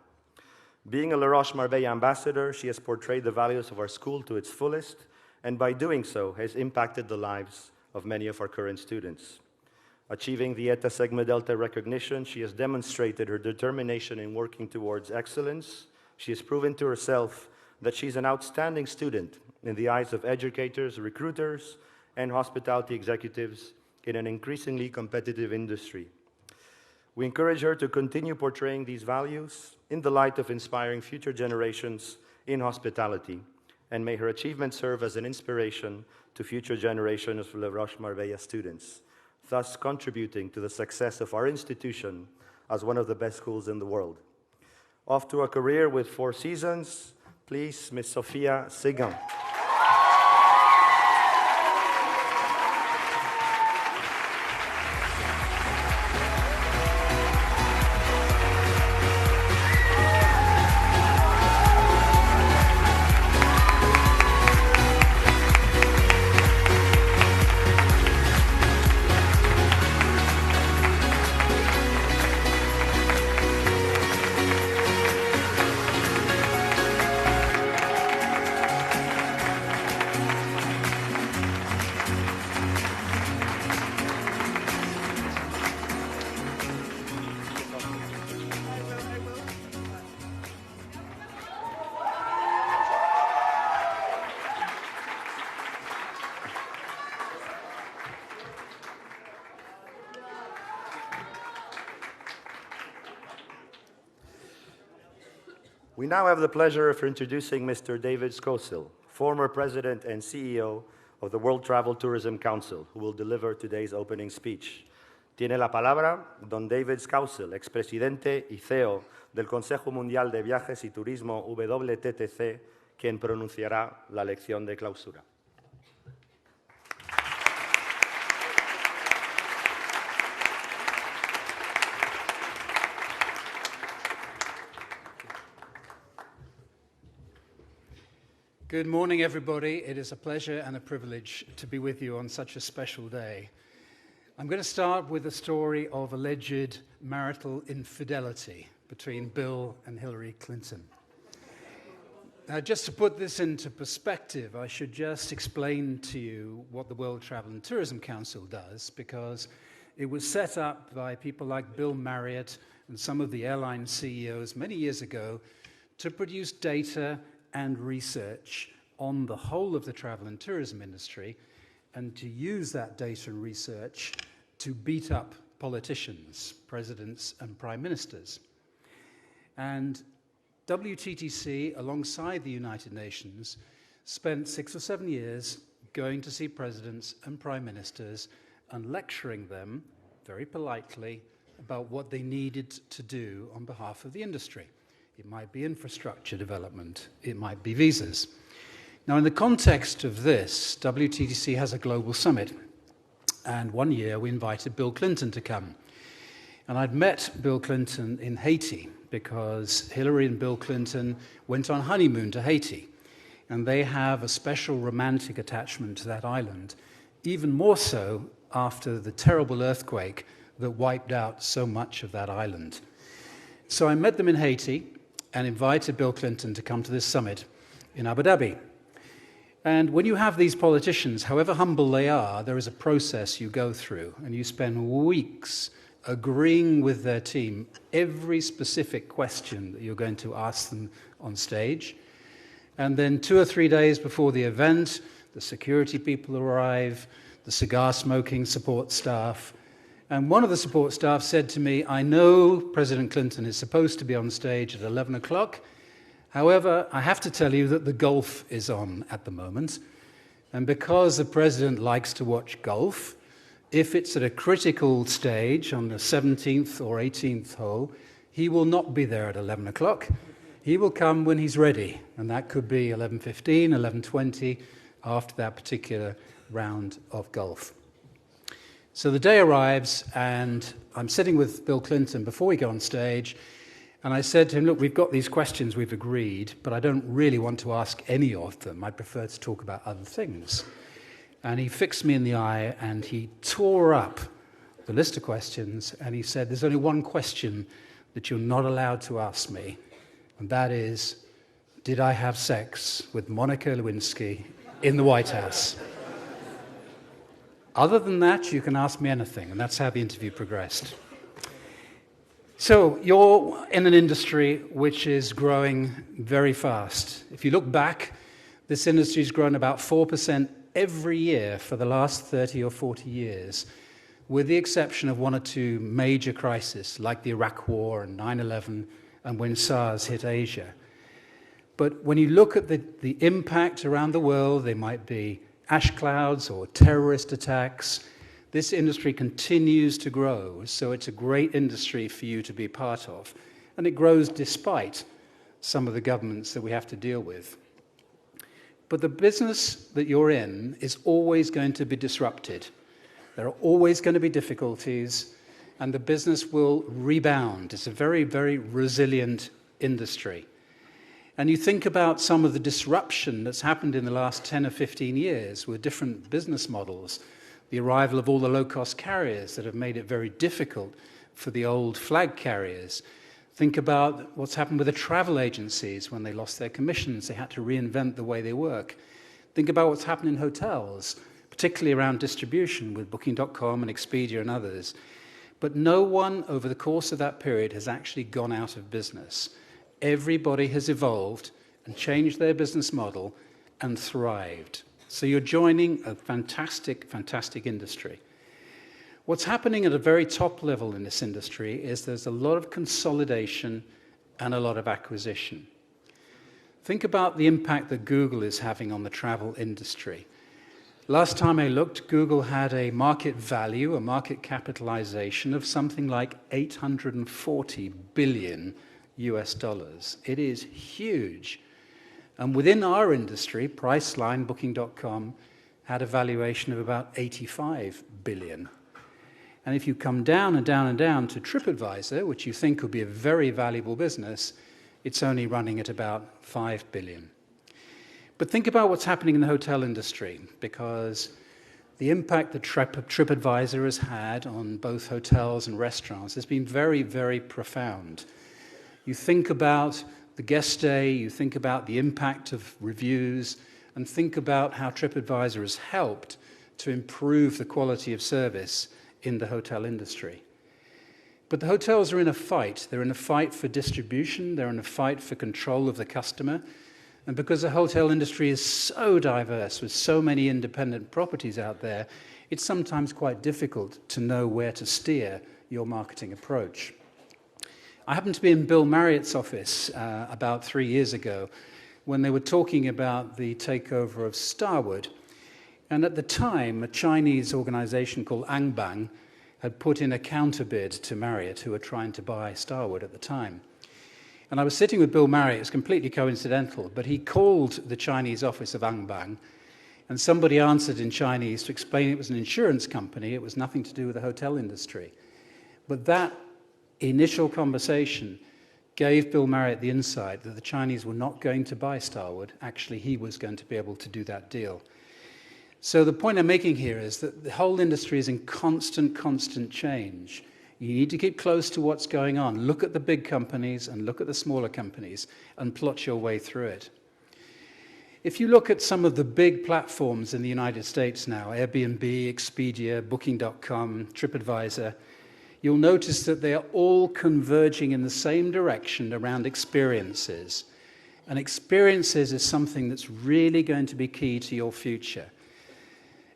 A: Being a La Roche Marbella ambassador, she has portrayed the values of our school to its fullest, and by doing so has impacted the lives of many of our current students. Achieving the Eta Sigma Delta recognition, she has demonstrated her determination in working towards excellence. She has proven to herself that she's an outstanding student in the eyes of educators, recruiters, and hospitality executives in an increasingly competitive industry. We encourage her to continue portraying these values in the light of inspiring future generations in hospitality, and may her achievements serve as an inspiration to future generations of La Roche Marbella students, thus contributing to the success of our institution as one of the best schools in the world. Off to a career with 4 seasons, please, Ms. Sophia Sigan. We now have the pleasure of introducing Mr. David Skosil, former president and CEO of the World Travel Tourism Council, who will deliver today's opening speech. Tiene la palabra don David Skosil, expresidente y CEO del Consejo Mundial de Viajes y Turismo WTTC, quien pronunciará la lección de clausura.
I: Good morning, everybody. It is a pleasure and a privilege to be with you on such a special day. I'm going to start with a story of alleged marital infidelity between Bill and Hillary Clinton. Now, just to put this into perspective, I should just explain to you what the World Travel and Tourism Council does, because it was set up by people like Bill Marriott and some of the airline CEOs many years ago to produce data and research on the whole of the travel and tourism industry, and to use that data and research to beat up politicians, presidents, and prime ministers. And WTTC, alongside the United Nations, spent 6 or 7 years going to see presidents and prime ministers and lecturing them very politely about what they needed to do on behalf of the industry. It might be infrastructure development. It might be visas. Now, in the context of this, WTTC has a global summit. And one year we invited Bill Clinton to come. And I'd met Bill Clinton in Haiti because Hillary and Bill Clinton went on honeymoon to Haiti. And they have a special romantic attachment to that island, even more so after the terrible earthquake that wiped out so much of that island. So I met them in Haiti and invited Bill Clinton to come to this summit in Abu Dhabi. And when you have these politicians, however humble they are, there is a process you go through, and you spend weeks agreeing with their team every specific question that you're going to ask them on stage. And then 2 or 3 days before the event, the security people arrive, the cigar smoking support staff. And one of the support staff said to me, I know President Clinton is supposed to be on stage at 11 o'clock. However, I have to tell you that the golf is on at the moment. And because the president likes to watch golf, if it's at a critical stage on the 17th or 18th hole, he will not be there at 11 o'clock. He will come when he's ready, and that could be 11:15, 11:20, after that particular round of golf. So the day arrives, and I'm sitting with Bill Clinton before we go on stage, and I said to him, look, we've got these questions we've agreed, but I don't really want to ask any of them. I prefer to talk about other things. And he fixed me in the eye, and he tore up the list of questions, and he said, there's only one question that you're not allowed to ask me, and that is, did I have sex with Monica Lewinsky in the White House? Other than that, you can ask me anything, and that's how the interview progressed. So you're in an industry which is growing very fast. If you look back, this industry has grown about 4% every year for the last 30 or 40 years, with the exception of 1 or 2 major crises, like the Iraq War and 9/11, and when SARS hit Asia. But when you look at the impact around the world, they might be ash clouds or terrorist attacks, this industry continues to grow, so it's a great industry for you to be part of. And it grows despite some of the governments that we have to deal with. But the business that you're in is always going to be disrupted. There are always going to be difficulties, and the business will rebound. It's a very, very resilient industry. And you think about some of the disruption that's happened in the last 10 or 15 years with different business models, the arrival of all the low-cost carriers that have made it very difficult for the old flag carriers. Think about what's happened with the travel agencies when they lost their commissions. They had to reinvent the way they work. Think about what's happened in hotels, particularly around distribution with Booking.com and Expedia and others. But no one over the course of that period has actually gone out of business. Everybody has evolved and changed their business model and thrived. So you're joining a fantastic, fantastic industry. What's happening at a very top level in this industry is there's a lot of consolidation and a lot of acquisition. Think about the impact that Google is having on the travel industry. Last time I looked, Google had a market value, a market capitalization of something like 840 billion US dollars. It is huge. And within our industry, Priceline, Booking.com, had a valuation of about 85 billion. And if you come down and down and down to TripAdvisor, which you think would be a very valuable business, it's only running at about 5 billion. But think about what's happening in the hotel industry, because the impact that TripAdvisor has had on both hotels and restaurants has been very, very profound. You think about the guest stay, you think about the impact of reviews, and think about how TripAdvisor has helped to improve the quality of service in the hotel industry. But the hotels are in a fight. They're in a fight for distribution, they're in a fight for control of the customer, and because the hotel industry is so diverse, with so many independent properties out there, it's sometimes quite difficult to know where to steer your marketing approach. I happened to be in Bill Marriott's office about 3 years ago when they were talking about the takeover of Starwood. And at the time, a Chinese organization called Angbang had put in a counterbid to Marriott, who were trying to buy Starwood at the time. And I was sitting with Bill Marriott. It was completely coincidental, but he called the Chinese office of Angbang, and somebody answered in Chinese to explain it was an insurance company. It was nothing to do with the hotel industry. But that initial conversation gave Bill Marriott the insight that the Chinese were not going to buy Starwood. Actually, he was going to be able to do that deal. So the point I'm making here is that the whole industry is in constant change. You need to keep close to what's going on. Look at the big companies and look at the smaller companies and plot your way through it. If you look at some of the big platforms in the United States now, Airbnb, Expedia, Booking.com, TripAdvisor, you'll notice that they are all converging in the same direction around experiences. And experiences is something that's really going to be key to your future.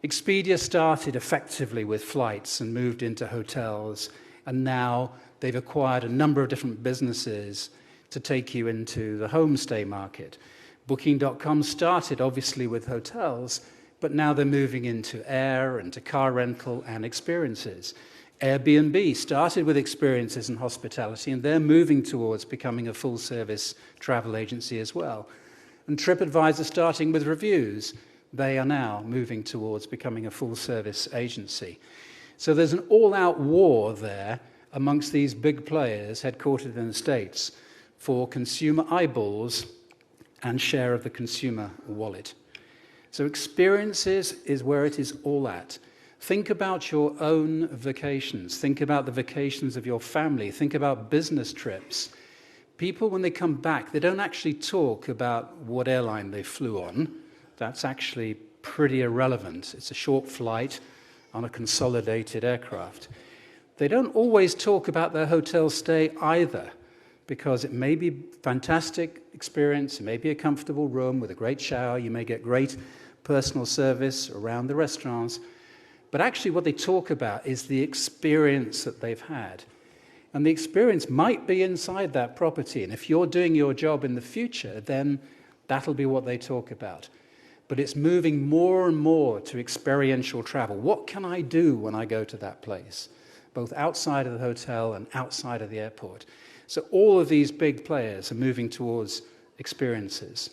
I: Expedia started effectively with flights and moved into hotels, and now they've acquired a number of different businesses to take you into the homestay market. Booking.com started obviously with hotels, but now they're moving into air, into car rental and experiences. Airbnb started with experiences and hospitality, and they're moving towards becoming a full-service travel agency as well. And TripAdvisor starting with reviews, they are now moving towards becoming a full-service agency. So there's an all-out war there amongst these big players headquartered in the States for consumer eyeballs and share of the consumer wallet. So experiences is where it is all at. Think about your own vacations. Think about the vacations of your family. Think about business trips. People, when they come back, they don't actually talk about what airline they flew on. That's actually pretty irrelevant. It's a short flight on a consolidated aircraft. They don't always talk about their hotel stay either, because it may be a fantastic experience, it may be a comfortable room with a great shower, you may get great personal service around the restaurants, but actually what they talk about is the experience that they've had. And the experience might be inside that property, and if you're doing your job in the future, then that'll be what they talk about. But it's moving more and more to experiential travel. What can I do when I go to that place, both outside of the hotel and outside of the airport? So all of these big players are moving towards experiences.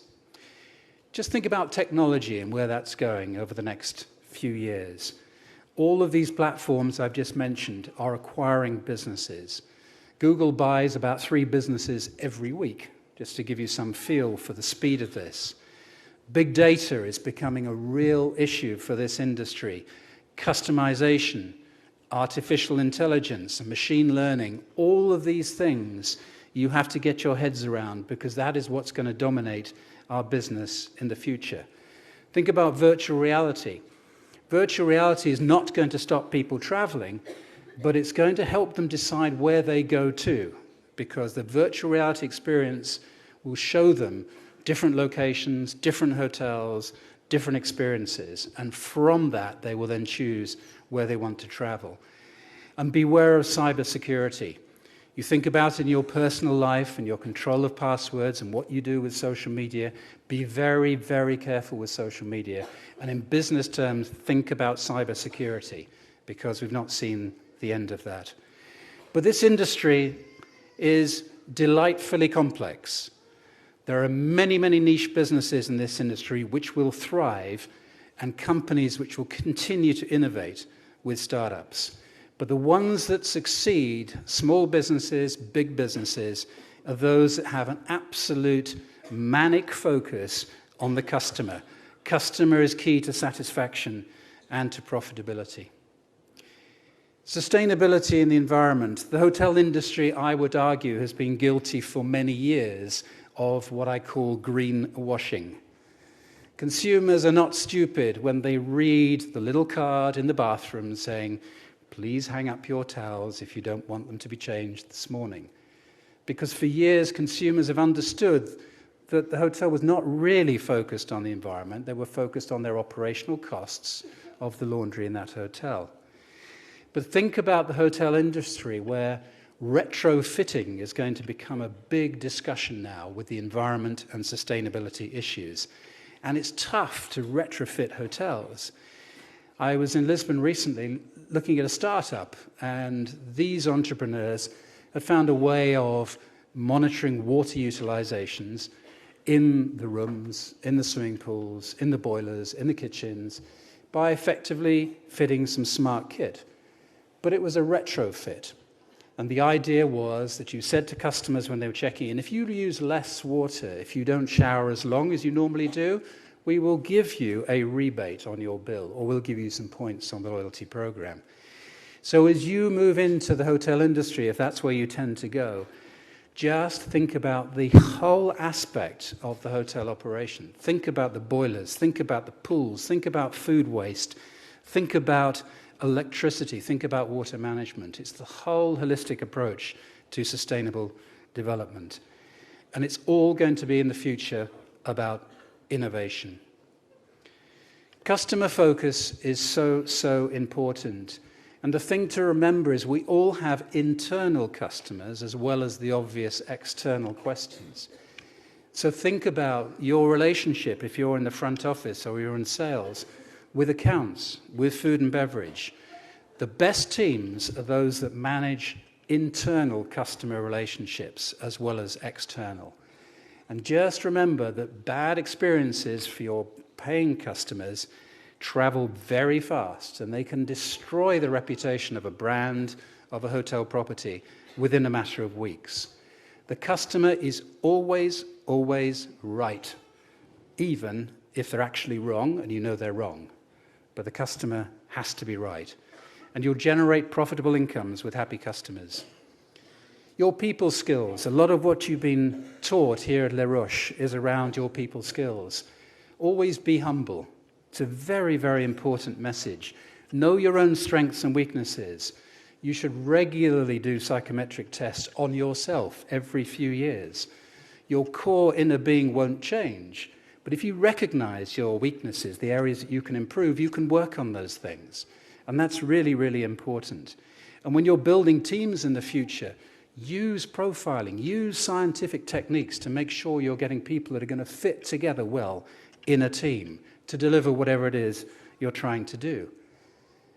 I: Just think about technology and where that's going over the next few years. All of these platforms I've just mentioned are acquiring businesses. Google buys about 3 businesses every week, just to give you some feel for the speed of this. Big data is becoming a real issue for this industry. Customization, artificial intelligence, and machine learning, all of these things you have to get your heads around, because that is what's going to dominate our business in the future. Think about virtual reality. Virtual reality is not going to stop people traveling, but it's going to help them decide where they go to, because the virtual reality experience will show them different locations, different hotels, different experiences, and from that they will then choose where they want to travel. And beware of cybersecurity. You think about in your personal life and your control of passwords and what you do with social media, be very, very careful with social media. And in business terms, think about cybersecurity, because we've not seen the end of that. But this industry is delightfully complex. There are many, many niche businesses in this industry which will thrive, and companies which will continue to innovate with startups. But the ones that succeed, small businesses, big businesses, are those that have an absolute manic focus on the customer. Customer is key to satisfaction and to profitability. Sustainability in the environment. The hotel industry, I would argue, has been guilty for many years of what I call greenwashing. Consumers are not stupid when they read the little card in the bathroom saying, please hang up your towels if you don't want them to be changed this morning. Because for years, consumers have understood that the hotel was not really focused on the environment. They were focused on their operational costs of the laundry in that hotel. But think about the hotel industry, where retrofitting is going to become a big discussion now with the environment and sustainability issues. And it's tough to retrofit hotels. I was in Lisbon recently looking at a startup, and these entrepreneurs had found a way of monitoring water utilizations in the rooms, in the swimming pools, in the boilers, in the kitchens, by effectively fitting some smart kit. But it was a retrofit. And the idea was that you said to customers when they were checking in, if you use less water, if you don't shower as long as you normally do, we will give you a rebate on your bill, or we'll give you some points on the loyalty program. So as you move into the hotel industry, if that's where you tend to go, just think about the whole aspect of the hotel operation. Think about the boilers, think about the pools, think about food waste, think about electricity, think about water management. It's the whole holistic approach to sustainable development. And it's all going to be in the future about innovation. Customer focus is so important. And the thing to remember is we all have internal customers as well as the obvious external questions. So think about your relationship, if you're in the front office or you're in sales, with accounts, with food and beverage. The best teams are those that manage internal customer relationships as well as external. And just remember that bad experiences for your paying customers travel very fast, and they can destroy the reputation of a brand, of a hotel property, within a matter of weeks. The customer is always right, even if they're actually wrong and you know they're wrong. But the customer has to be right. And you'll generate profitable incomes with happy customers. Your people skills, a lot of what you've been taught here at Les Roches is around your people skills. Always be humble. It's a very, very important message. Know your own strengths and weaknesses. You should regularly do psychometric tests on yourself every few years. Your core inner being won't change, but if you recognize your weaknesses, the areas that you can improve, you can work on those things. And that's really, really important. And when you're building teams in the future, use profiling, use scientific techniques to make sure you're getting people that are going to fit together well in a team to deliver whatever it is you're trying to do.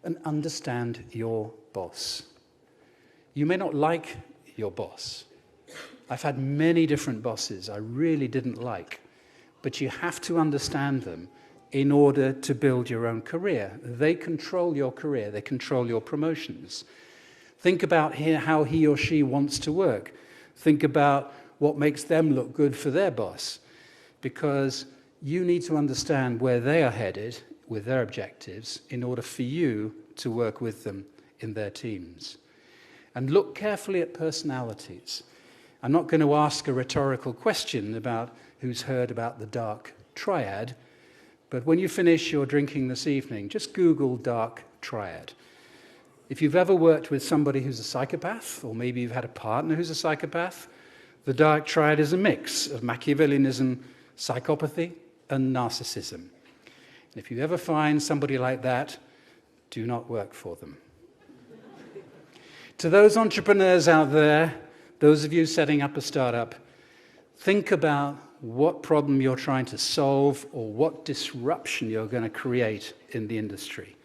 I: And understand your boss. You may not like your boss. I've had many different bosses I really didn't like, but you have to understand them in order to build your own career. They control your career, they control your promotions. Think about how he or she wants to work. Think about what makes them look good for their boss, because you need to understand where they are headed with their objectives in order for you to work with them in their teams. And look carefully at personalities. I'm not going to ask a rhetorical question about who's heard about the dark triad, but when you finish your drinking this evening, just Google dark triad. If you've ever worked with somebody who's a psychopath, or maybe you've had a partner who's a psychopath, the dark triad is a mix of Machiavellianism, psychopathy, and narcissism. And if you ever find somebody like that, do not work for them. To those entrepreneurs out there, those of you setting up a startup, think about what problem you're trying to solve or what disruption you're going to create in the industry.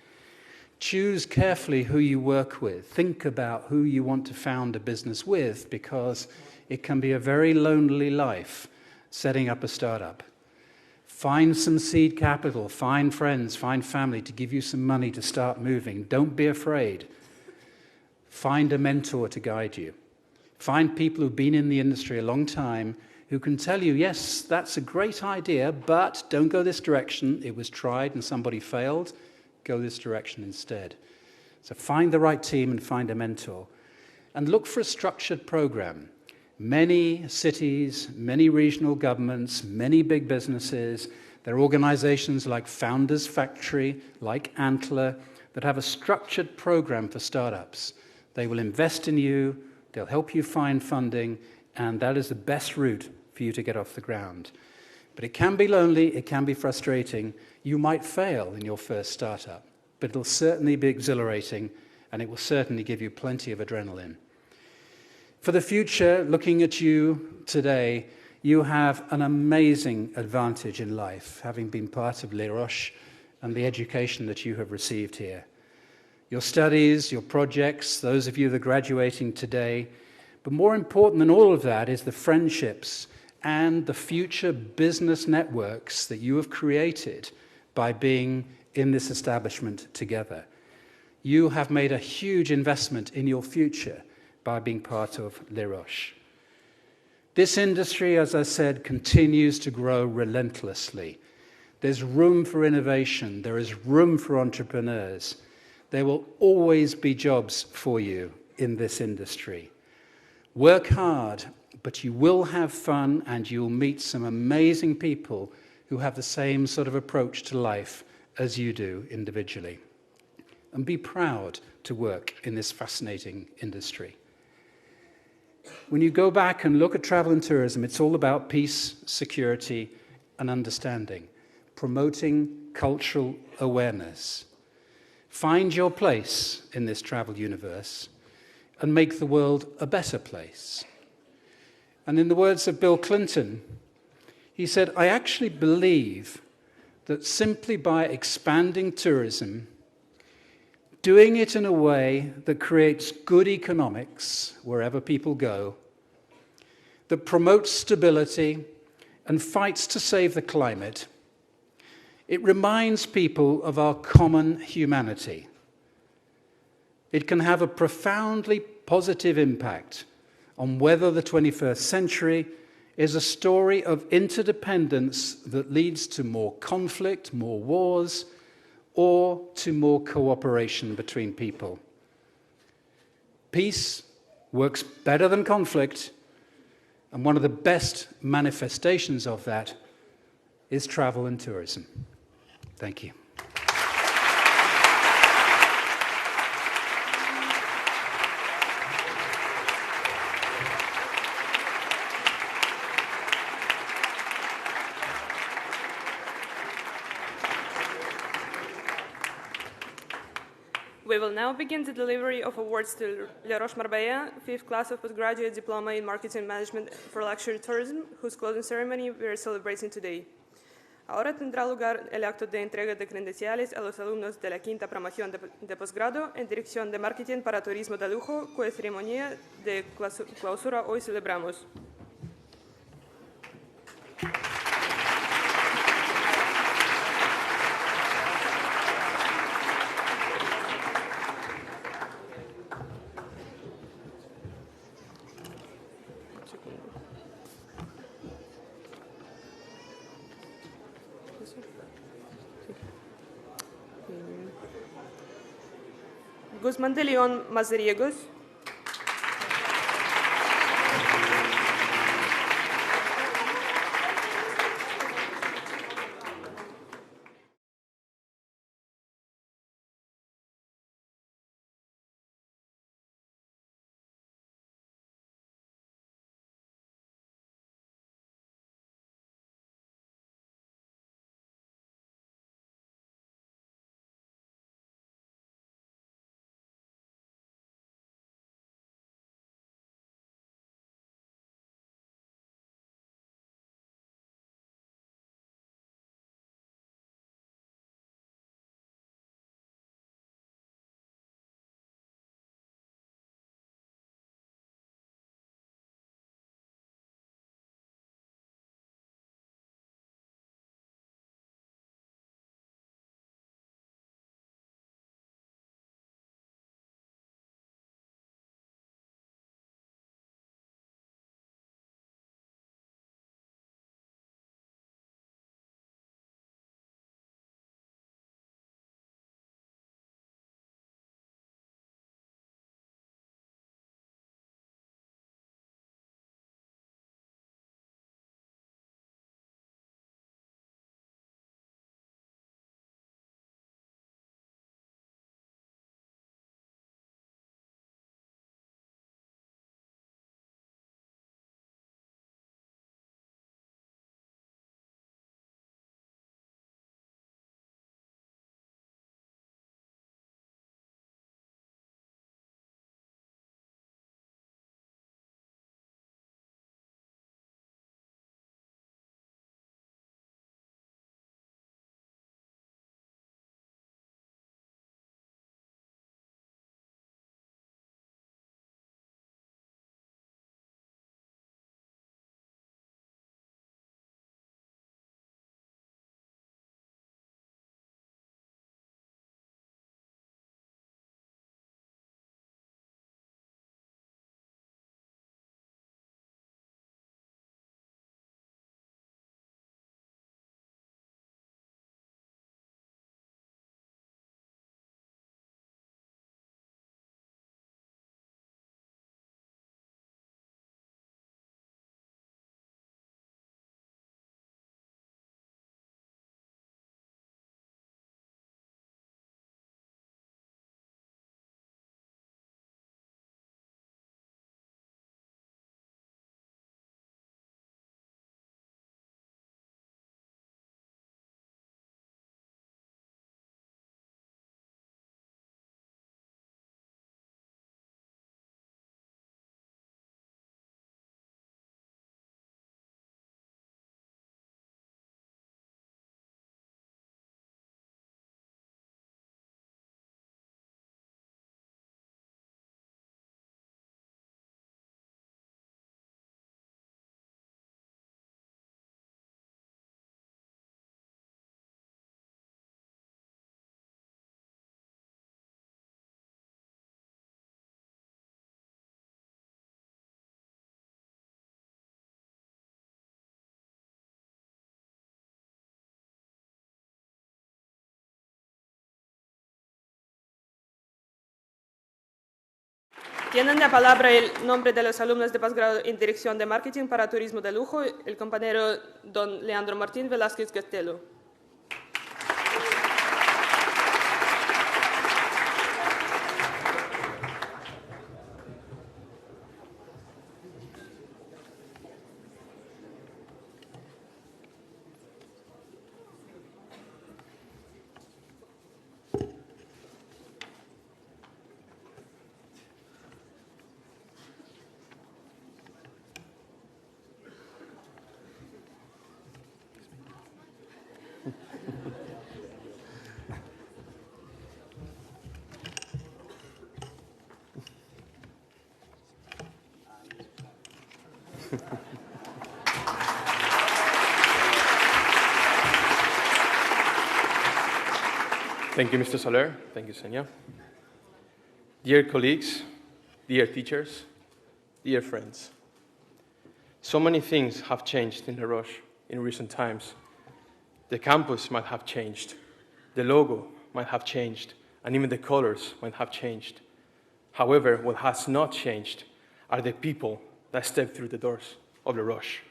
I: Choose carefully who you work with. Think about who you want to found a business with, because it can be a very lonely life setting up a startup. Find some seed capital, find friends, find family to give you some money to start moving. Don't be afraid. Find a mentor to guide you. Find people who've been in the industry a long time who can tell you, yes, that's a great idea, but don't go this direction. It was tried and somebody failed. Go this direction instead. So find the right team and find a mentor. And look for a structured program. Many cities, many regional governments, many big businesses, there are organizations like Founders Factory, like Antler, that have a structured program for startups. They will invest in you, they'll help you find funding, and that is the best route for you to get off the ground. But it can be lonely, it can be frustrating. You might fail in your first startup, but it'll certainly be exhilarating, and it will certainly give you plenty of adrenaline. For the future, looking at you today, you have an amazing advantage in life, having been part of Les Roches and the education that you have received here. Your studies, your projects, those of you that are graduating today, but more important than all of that is the friendships and the future business networks that you have created by being in this establishment together. You have made a huge investment in your future by being part of Les Roches. This industry, as I said, continues to grow relentlessly. There's room for innovation. There is room for entrepreneurs. There will always be jobs for you in this industry. Work hard, but you will have fun and you'll meet some amazing people who have the same sort of approach to life as you do individually. And be proud to work in this fascinating industry. when you go back and look at travel and tourism, it's all about peace, security, and understanding, promoting cultural awareness. Find your place in this travel universe and make the world a better place. And in the words of Bill Clinton, he said, I actually believe that simply by expanding tourism, doing it in a way that creates good economics wherever people go, that promotes stability and fights to save the climate, it reminds people of our common humanity. It can have a profoundly positive impact on whether the 21st century is a story of interdependence that leads to more conflict, more wars, or to more cooperation between people. Peace works better than conflict, and one of the best manifestations of that is travel and tourism. Thank you.
B: We will now begin the delivery of awards to Le Roche Marbella, 5th class of postgraduate diploma in marketing management for luxury tourism, whose closing ceremony we are celebrating today. Ahora tendrá lugar el acto de entrega de credenciales a los alumnos de la quinta promoción de posgrado en dirección de marketing para turismo de lujo, cuya ceremonia de clausura hoy celebramos. Guzmán de León Mazariegos, Tienen la palabra el nombre de los alumnos de posgrado en Dirección de Marketing para Turismo de Lujo, el compañero don Leandro Martín Velázquez Castelo.
J: Thank you, Mr. Soler. Thank you, Senya. Dear colleagues, dear teachers, dear friends, so many things have changed in the Roche in recent times. The campus might have changed, the logo might have changed, and even the colors might have changed. However, what has not changed are the people that step through the doors of the Roche.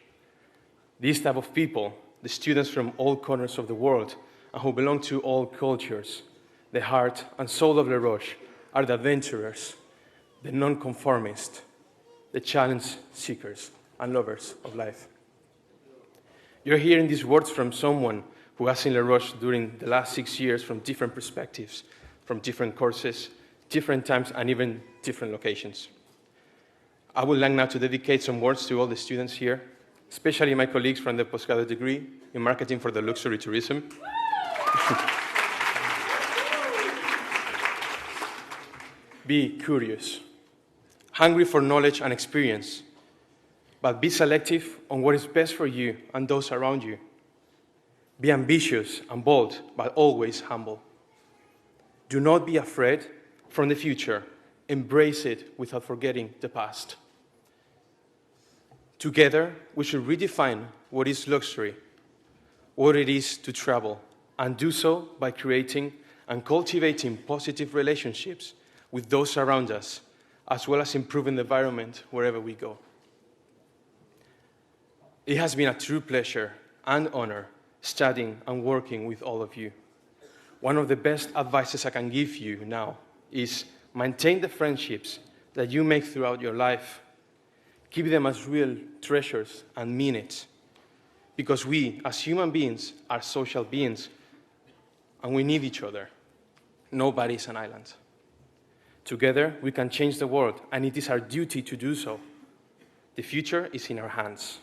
J: These type of people, the students from all corners of the world and who belong to all cultures, the heart and soul of the Roche are the adventurers, the non-conformists, the challenge seekers and lovers of life. You're hearing these words from someone who has seen La Roche during the last 6 years from different perspectives, from different courses, different times, and even different locations. I would like now to dedicate some words to all the students here, especially my colleagues from the postgraduate degree in marketing for the luxury tourism. Be curious, hungry for knowledge and experience, but be selective on what is best for you and those around you. Be ambitious and bold, but always humble. Do not be afraid from the future. Embrace it without forgetting the past. Together, we should redefine what is luxury, what it is to travel, and do so by creating and cultivating positive relationships with those around us, as well as improving the environment wherever we go. It has been a true pleasure and honor studying and working with all of you. One of the best advices I can give you now is maintain the friendships that you make throughout your life. Keep them as real treasures and mean it. Because we, as human beings, are social beings, and we need each other. Nobody is an island. Together, we can change the world, and it is our duty to do so. The future is in our hands.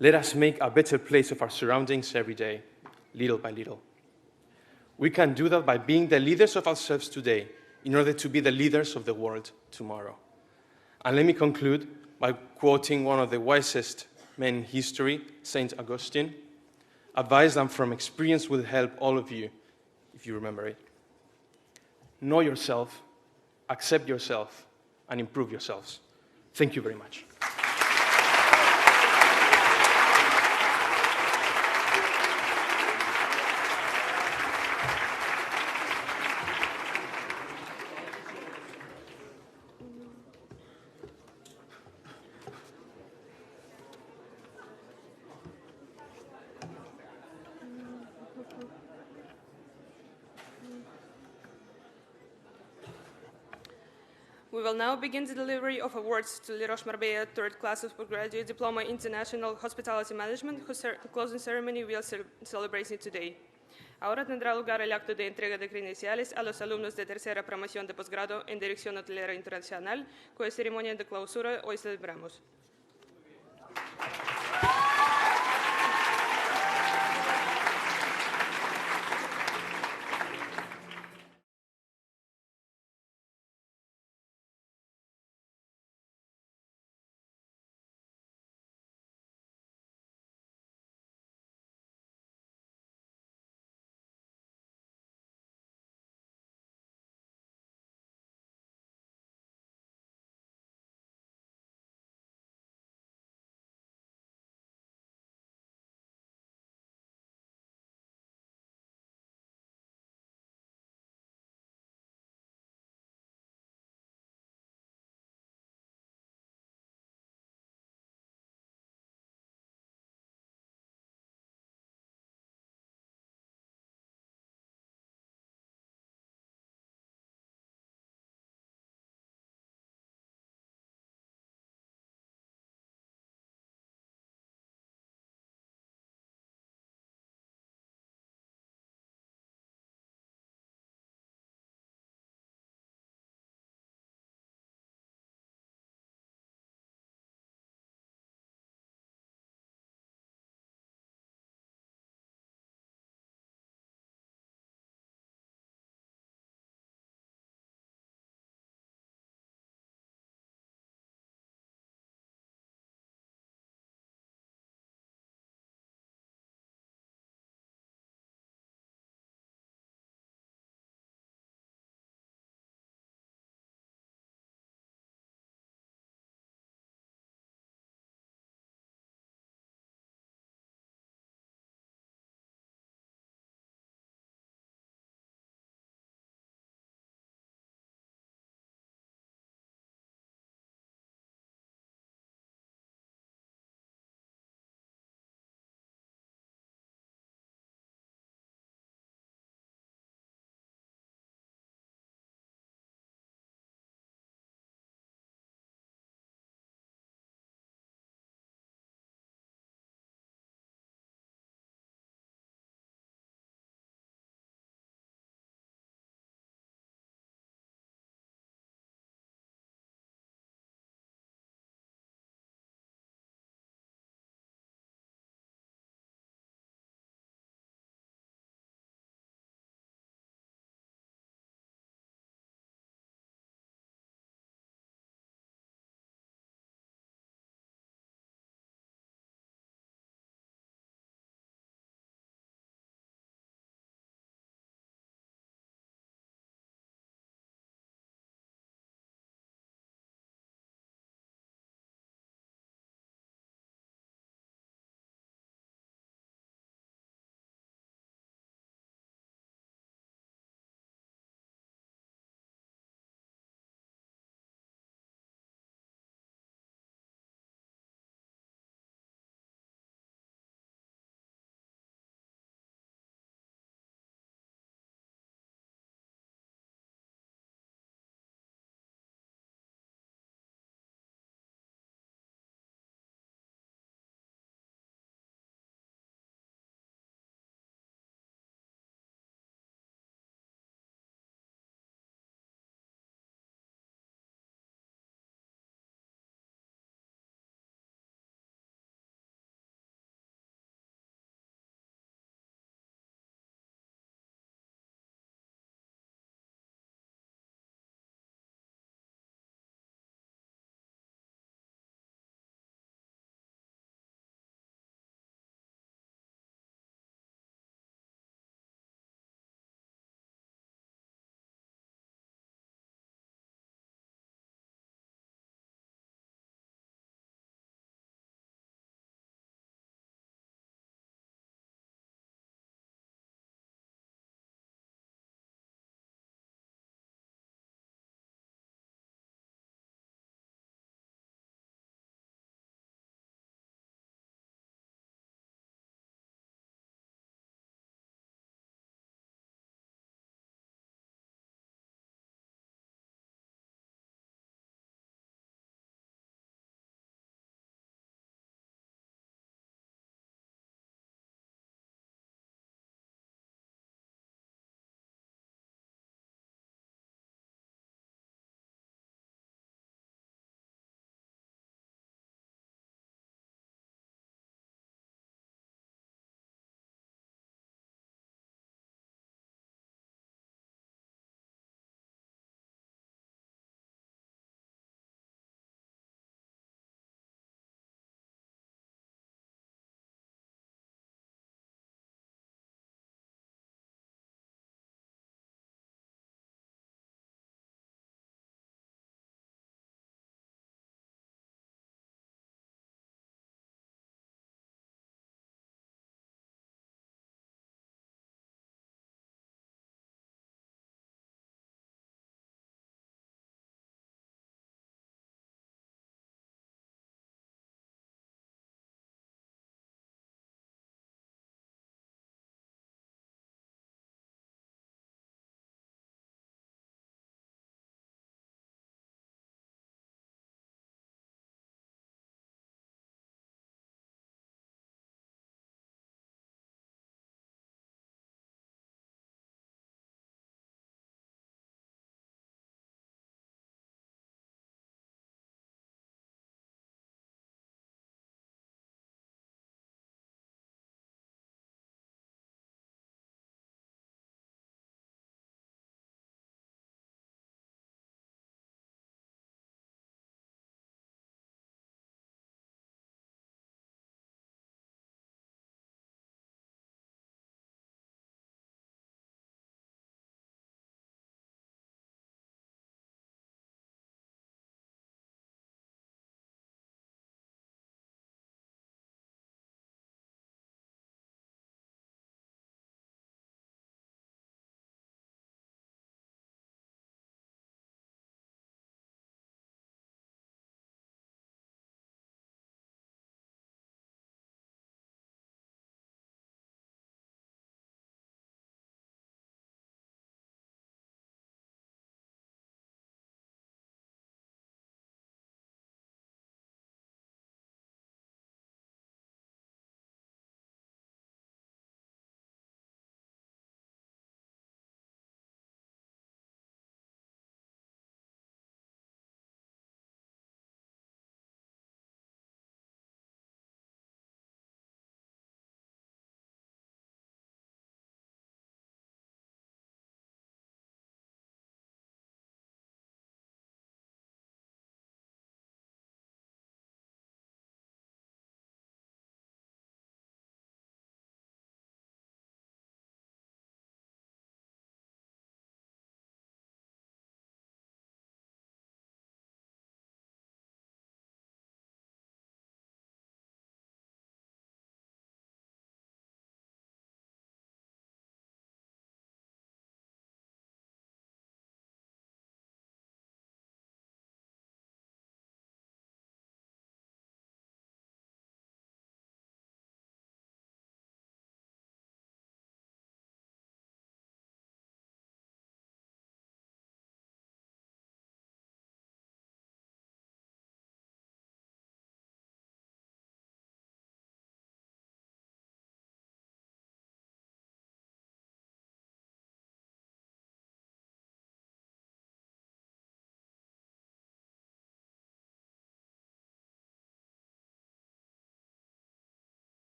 J: Let us make a better place of our surroundings every day, little by little. We can do that by being the leaders of ourselves today in order to be the leaders of the world tomorrow. And let me conclude by quoting one of the wisest men in history, Saint Augustine. Advice that from experience will help all of you, if you remember it. Know yourself, accept yourself, and improve yourselves. Thank you very much.
B: We will now begin the delivery of awards to Le Roche Marbella third class of postgraduate diploma International Hospitality Management, whose closing ceremony we are celebrating today. Ahora tendrá lugar el acto de entrega de credenciales a los alumnos de tercera promoción de posgrado en Dirección Hotelera Internacional, cuya ceremonia de clausura hoy celebramos.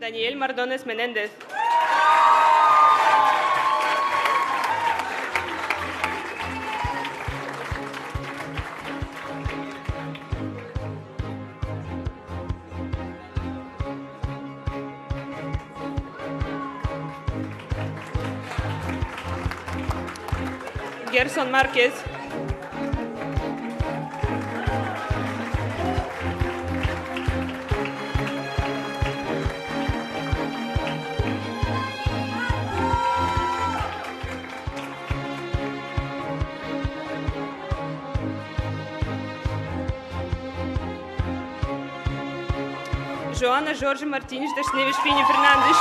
B: Daniel Mardones Menéndez. Gerson Márquez. Joana Jorge Martins das Neves Pinho Fernandes.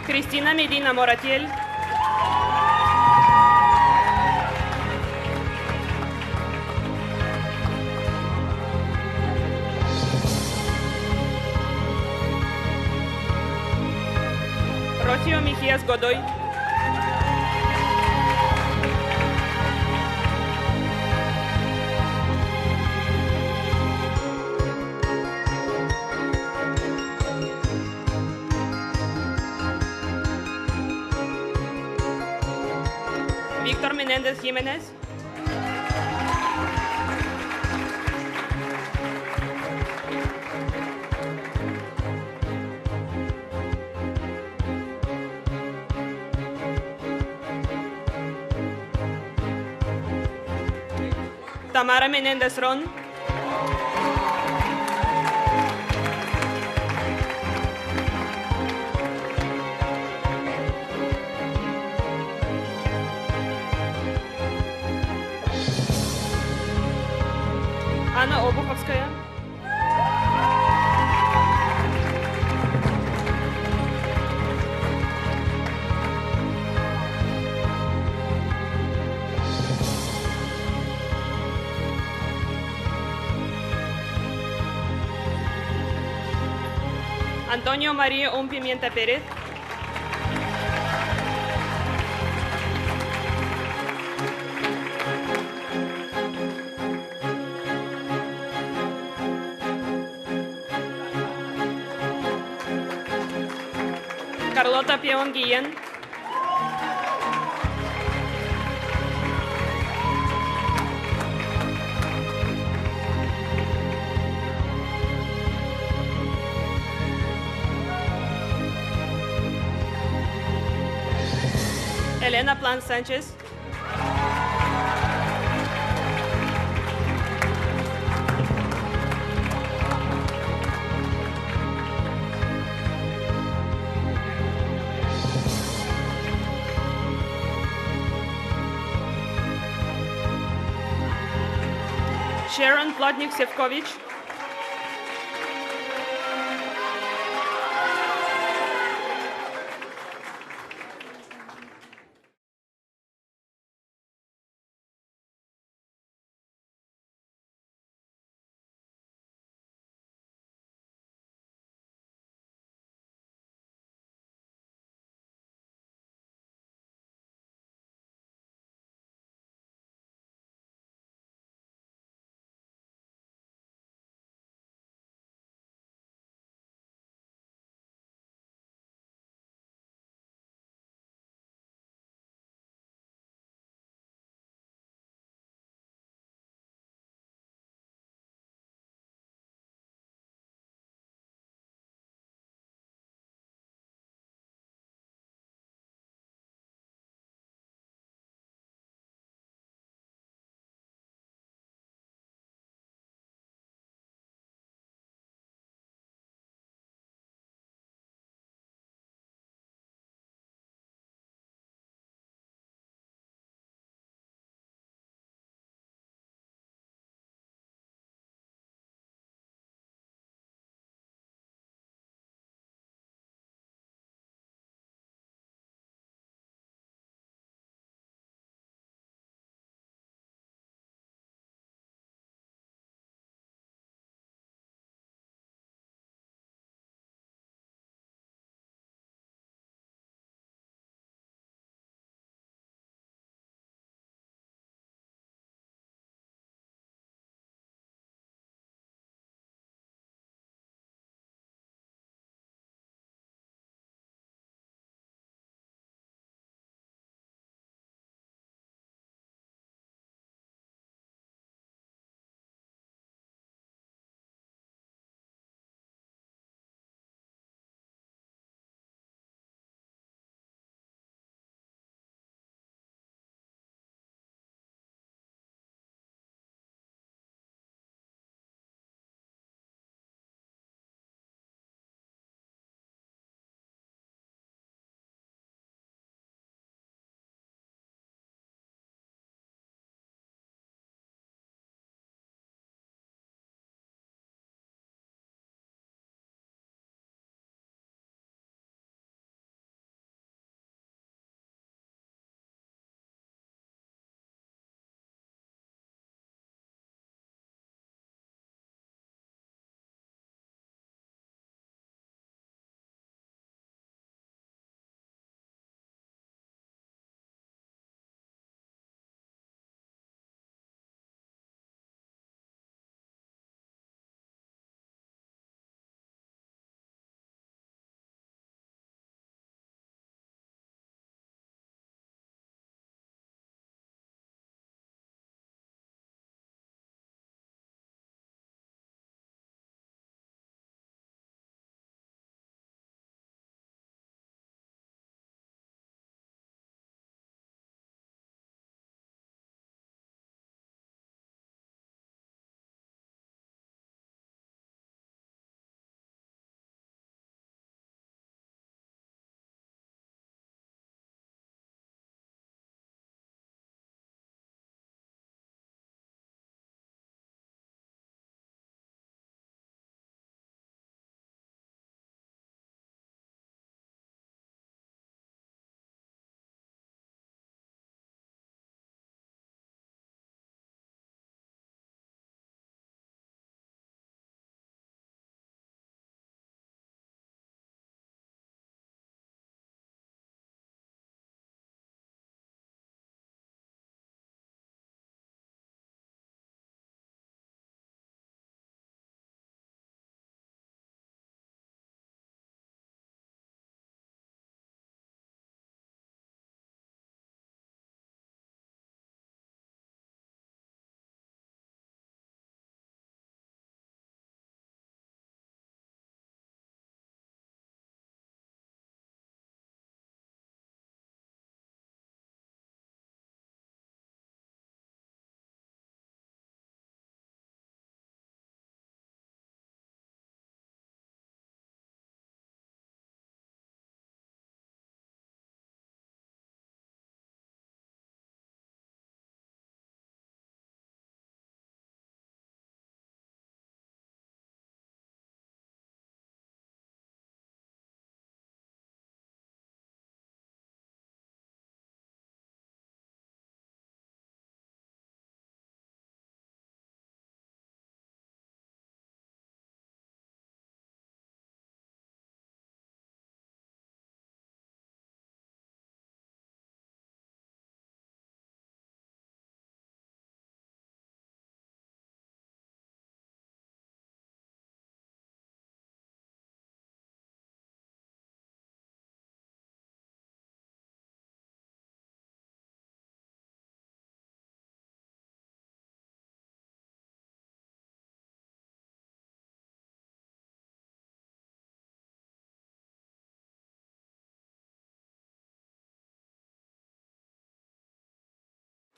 B: Cristina Medina Moratiel. Rocío Mejías Godoy. Víctor Menéndez Jiménez. Tamara Menéndez Ron. Anna Obuchovskaya. Antonio María Pimienta Pérez. Carlota Peón Guillén. Elena Plan Sánchez. Sharon Plotnik-Sefcovic.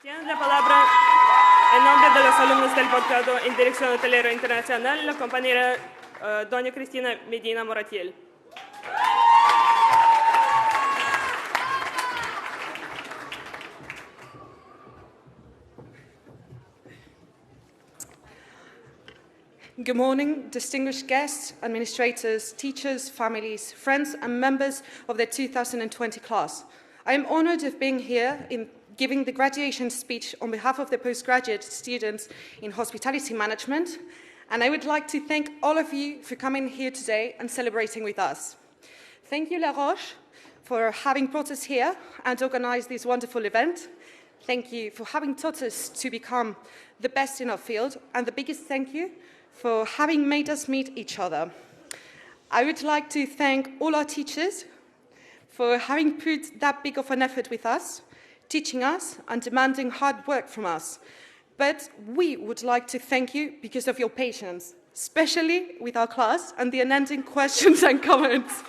B: Tiene la palabra, en nombre de los alumnos del posgrado en Dirección Hotelero Internacional, la compañera doña Cristina Medina Moratiel.
K: Good morning, distinguished guests, administrators, teachers, families, friends, and members of the 2020 class. I am honored of being here in giving the graduation speech on behalf of the postgraduate students in hospitality management, and I would like to thank all of you for coming here today and celebrating with us. Thank you, La Roche, for having brought us here and organized this wonderful event. Thank you for having taught us to become the best in our field, and the biggest thank you for having made us meet each other. I would like to thank all our teachers for having put that big of an effort with us, teaching us and demanding hard work from us. But we would like to thank you because of your patience, especially with our class and the unending questions and comments.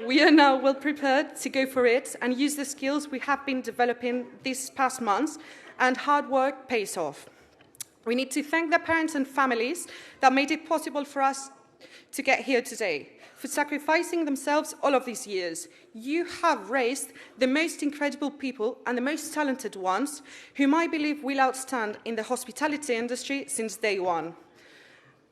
K: We are now well prepared to go for it and use the skills we have been developing these past months, and hard work pays off. We need to thank the parents and families that made it possible for us to get here today, for sacrificing themselves all of these years. You have raised the most incredible people and the most talented ones, whom I believe will outstand in the hospitality industry since day one.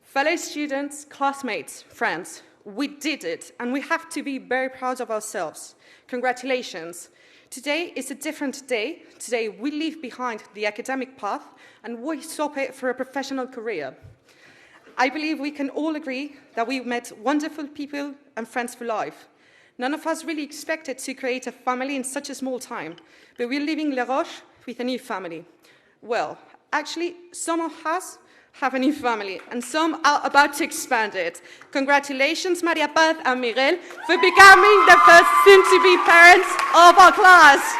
K: Fellow students, classmates, friends, we did it, and we have to be very proud of ourselves. Congratulations. Today is a different day. Today we leave behind the academic path and we swap it for a professional career. I believe we can all agree that we met wonderful people and friends for life. None of us really expected to create a family in such a small time, but we're leaving Les Roches with a new family. Well, actually, some of us have a new family, and some are about to expand it. Congratulations, Maria Paz and Miguel, for becoming the first soon-to-be parents of our class.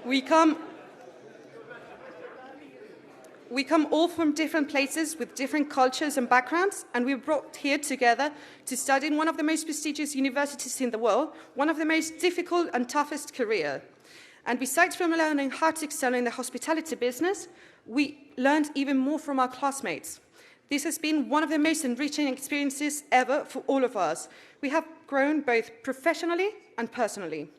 K: We come all from different places with different cultures and backgrounds, and we're brought here together to study in one of the most prestigious universities in the world, one of the most difficult and toughest careers. And besides from learning how to excel in the hospitality business, we learned even more from our classmates. This has been one of the most enriching experiences ever for all of us. We have grown both professionally and personally.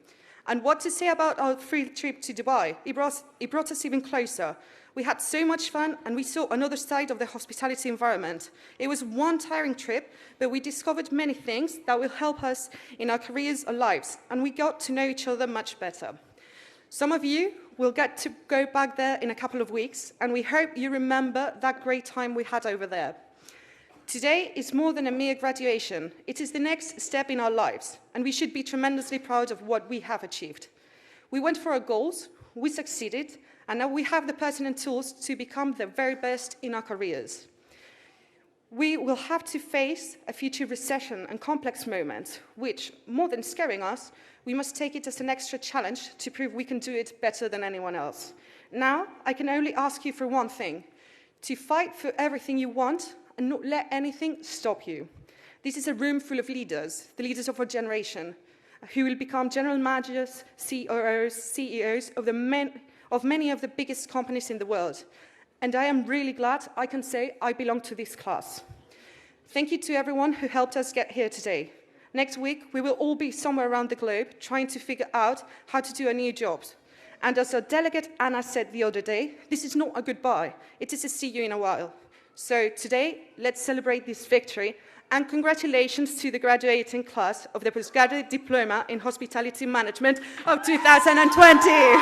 K: And what to say about our free trip to Dubai? It brought us even closer. We had so much fun, and we saw another side of the hospitality environment. It was one tiring trip, but we discovered many things that will help us in our careers or lives, and we got to know each other much better. Some of you will get to go back there in a couple of weeks, and we hope you remember that great time we had over there. Today is more than a mere graduation. It is the next step in our lives, and we should be tremendously proud of what we have achieved. We went for our goals, we succeeded, and now we have the pertinent tools to become the very best in our careers. We will have to face a future recession and complex moments, which, more than scaring us, we must take it as an extra challenge to prove we can do it better than anyone else. Now, I can only ask you for one thing: to fight for everything you want and not let anything stop you. This is a room full of leaders, the leaders of our generation, who will become general managers, COOs, CEOs of many of the biggest companies in the world. And I am really glad I can say I belong to this class. Thank you to everyone who helped us get here today. Next week, we will all be somewhere around the globe trying to figure out how to do our new jobs. And as our delegate Anna said the other day, this is not a goodbye, it is a see you in a while. So today, let's celebrate this victory, and congratulations to the graduating class of the Postgraduate Diploma in Hospitality Management of 2020.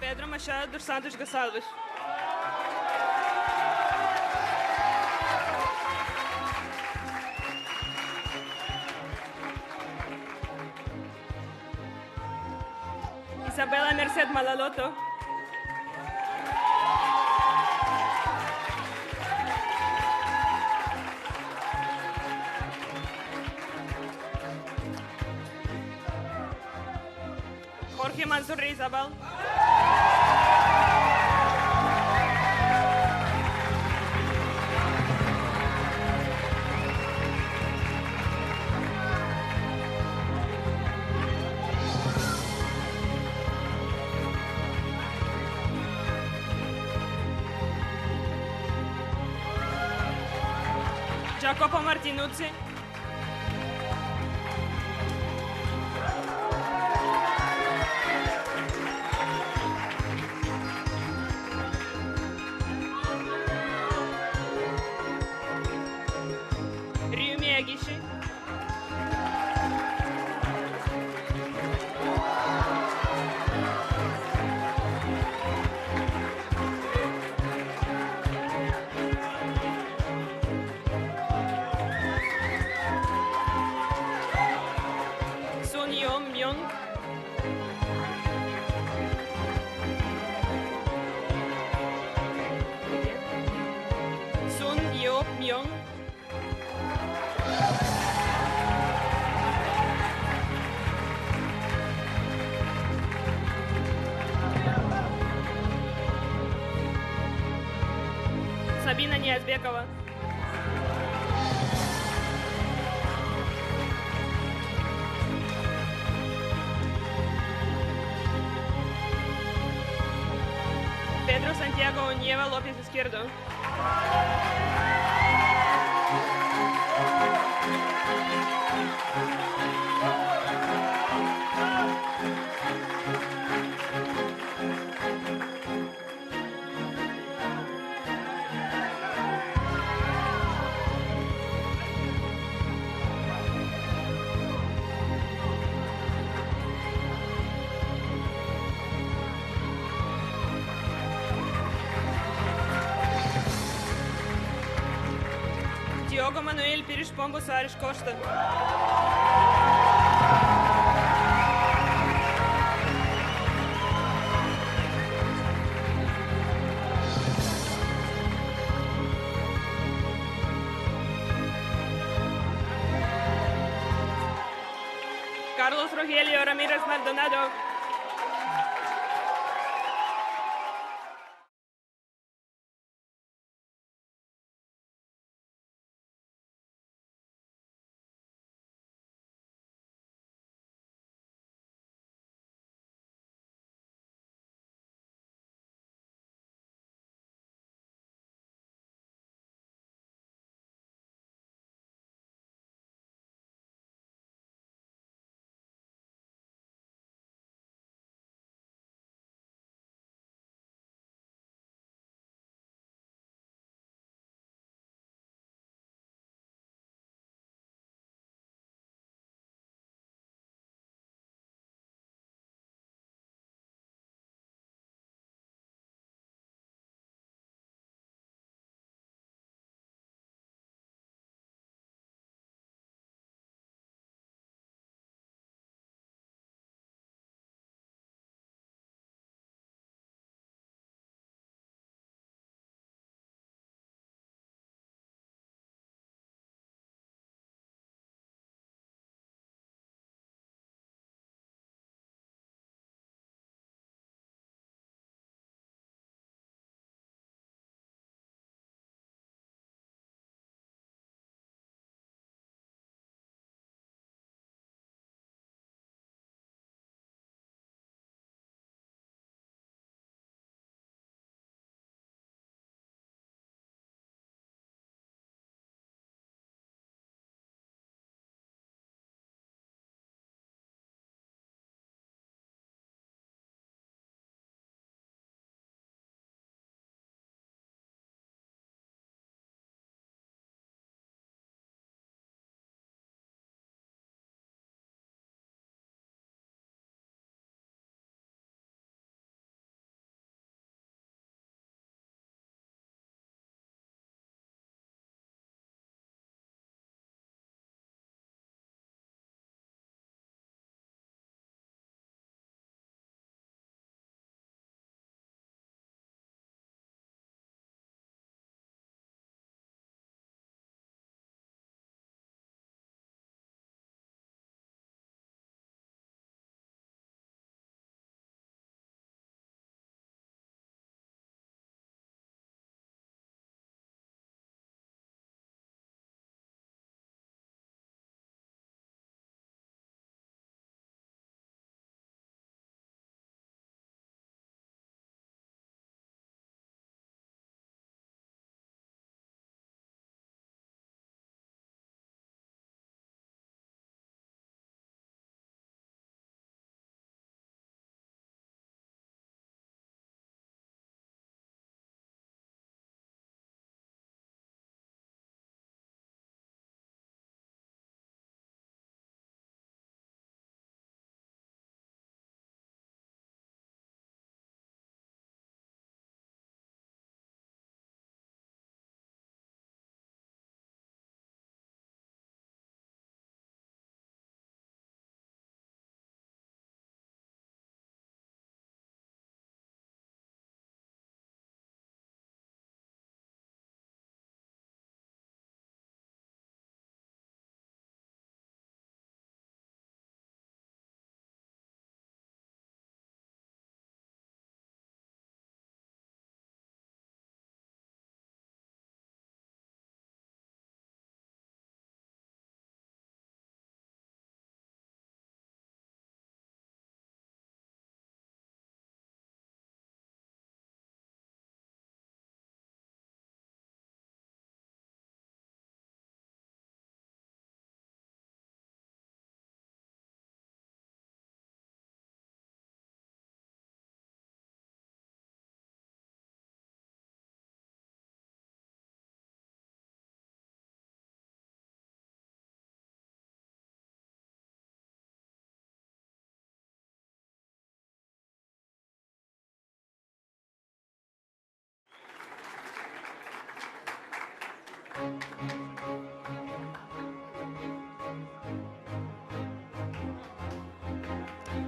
B: Pedro Machado dos Santos Gonçalves. Isabela Merced Malaloto. Jorge Mansur Rizabal. Jacopo Martinuzzi. Ryumi Egishi. Sun Yo Myung. Sun Yo Myung. Sabina Ниязбекова. Pedro Santiago Nieva López Izquierdo. Diogo Manuel Pires Pombo Soares Costa. Carlos Rogelio Ramírez Maldonado.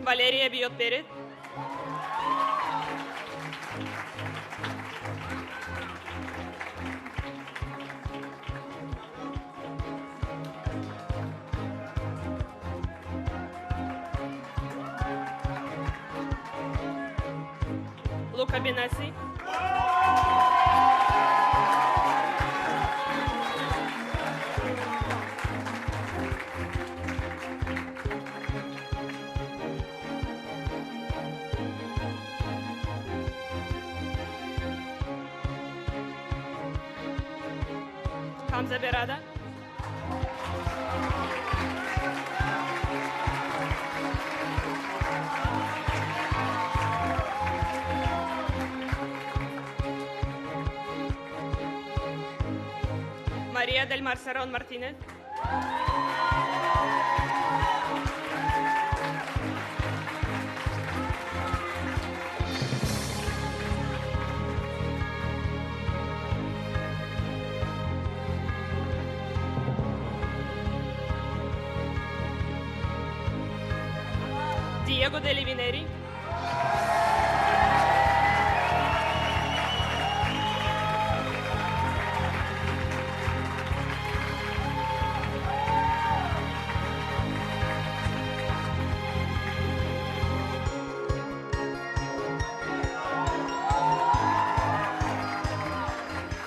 B: Valeria Biot Pérez. Luca Benassi. Hamza Berada. María del Mar Sarón Martínez. Diego De Livineri.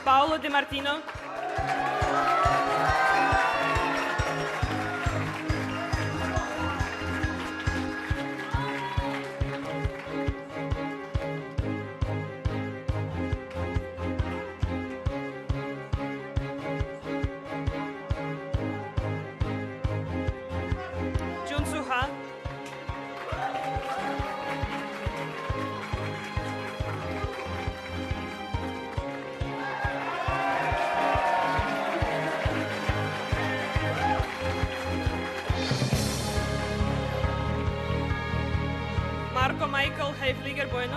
B: Paolo De Martino. Junsu Ha. Marco Michael Heifliger Bueno.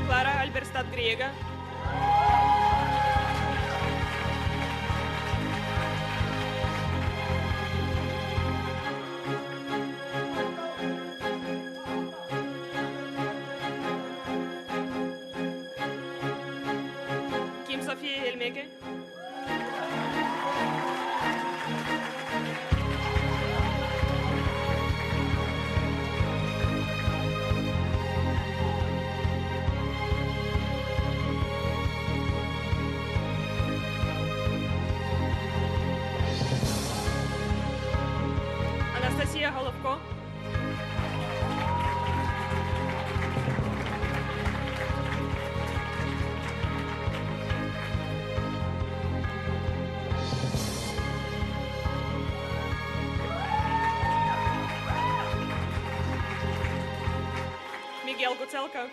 B: Clara Alberstad Griega. Kim Sofie Helmeke. Anastasia Holovko. Miguel Gotelka.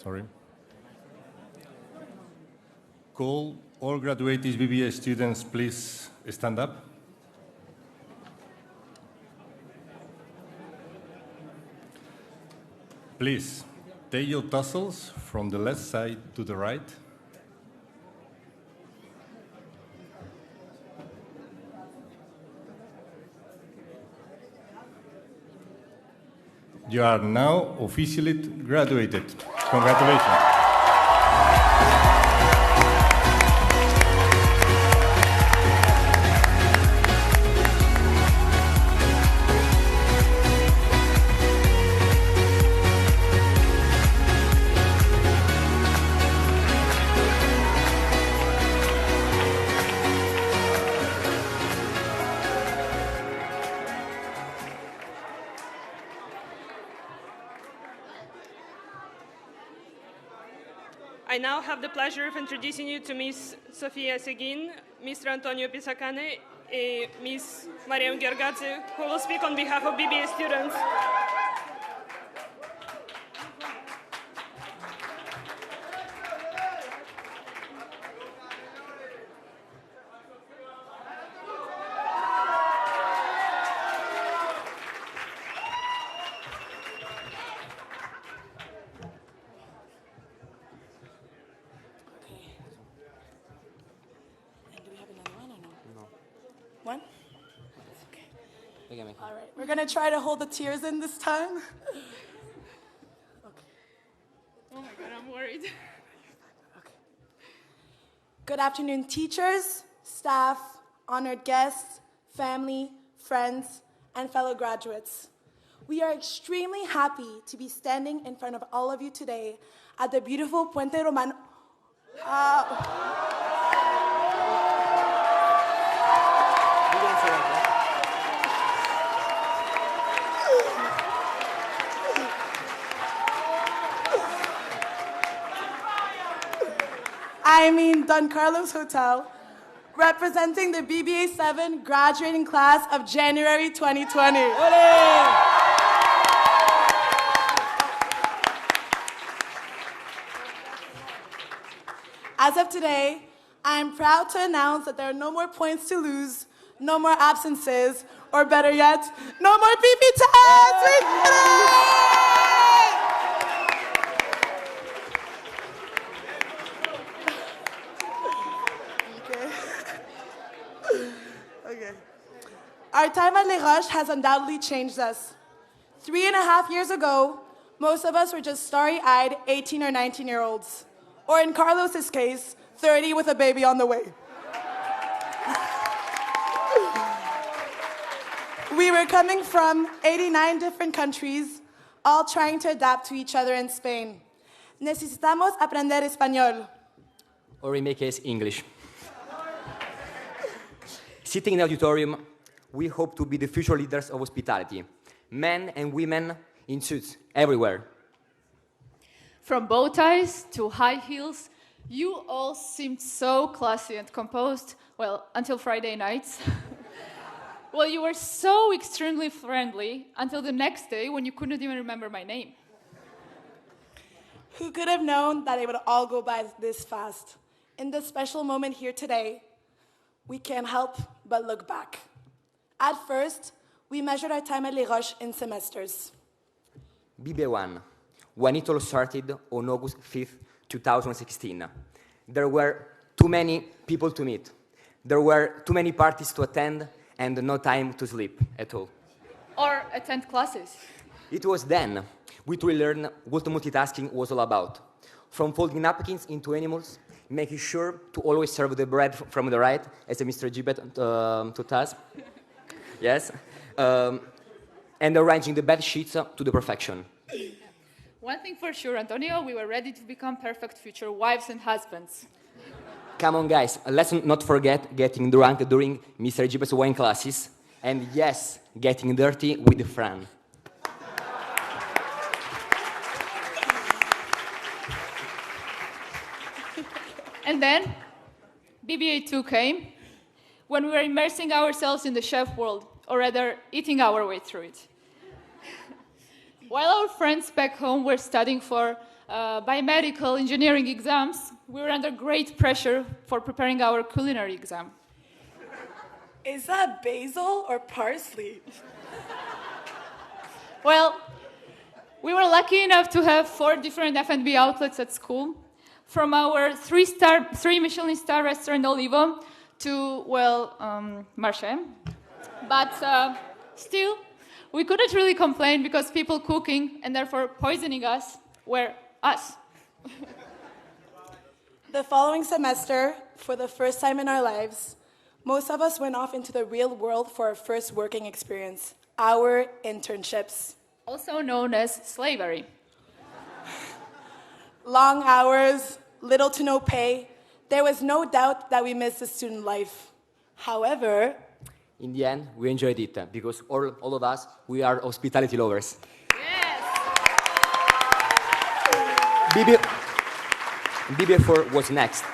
C: Sorry. Call all graduated BBA students, please stand up. Please, take your tassels from the left side to the right. You are now officially graduated. Congratulations.
B: I now have the pleasure of introducing you to Ms. Sofia Seguin, Mr. Antonio Pisacane, and Ms. Mariam Gergadze, who will speak on behalf of BBA students.
L: One? Okay. All right, we're gonna try to hold the tears in this time. Okay.
B: Oh my God, I'm worried.
L: Okay. Good afternoon, teachers, staff, honored guests, family, friends, and fellow graduates. We are extremely happy to be standing in front of all of you today at the beautiful Puente Romano. Don Carlos Hotel, representing the BBA 7 graduating class of January 2020. As of today, I am proud to announce that there are no more points to lose, no more absences, or better yet, no more PP tests! We did it! Okay. Our time at Les Roches has undoubtedly changed us. 3.5 years ago, most of us were just starry-eyed 18 or 19-year-olds. Or in Carlos's case, 30 with a baby on the way. We were coming from 89 different countries, all trying to adapt to each other in Spain. Necesitamos aprender español.
M: Or in my case, English. Sitting in the auditorium, we hope to be the future leaders of hospitality. Men and women in suits, everywhere.
N: From bow ties to high heels, you all seemed so classy and composed, well, until Friday nights. Well, you were so extremely friendly until the next day when you couldn't even remember my name.
L: Who could have known that it would all go by this fast? In this special moment here today, we can't help but look back. At first, we measured our time at Les Roches in semesters.
M: BB1, when it all started on August 5th, 2016. There were too many people to meet. There were too many parties to attend and no time to sleep at all.
N: Or attend classes.
M: It was then we truly learned what multitasking was all about. From folding napkins into animals, making sure to always serve the bread from the right, as Mr. Gibbet taught us. Yes. And arranging the bed sheets to the perfection.
N: One thing for sure, Antonio, we were ready to become perfect future wives and husbands.
M: Come on, guys, let's not forget getting drunk during Mr. Gibbet's wine classes. And yes, getting dirty with a friend.
N: And then, BBA2 came, when we were immersing ourselves in the chef world, or rather, eating our way through it. While our friends back home were studying for biomedical engineering exams, we were under great pressure for preparing our culinary exam.
L: Is that basil or parsley?
N: Well, we were lucky enough to have 4 different F&B outlets at school, from our 3 Michelin star restaurant Olivo to, well, Marche. But still, we couldn't really complain because people cooking and therefore poisoning us were us.
L: The following semester, for the first time in our lives, most of us went off into the real world for our first working experience, our internships.
N: Also known as slavery.
L: Long hours, little to no pay. There was no doubt that we missed the student life. However,
M: in the end, we enjoyed it because all of us, we are hospitality lovers. BB4 was next,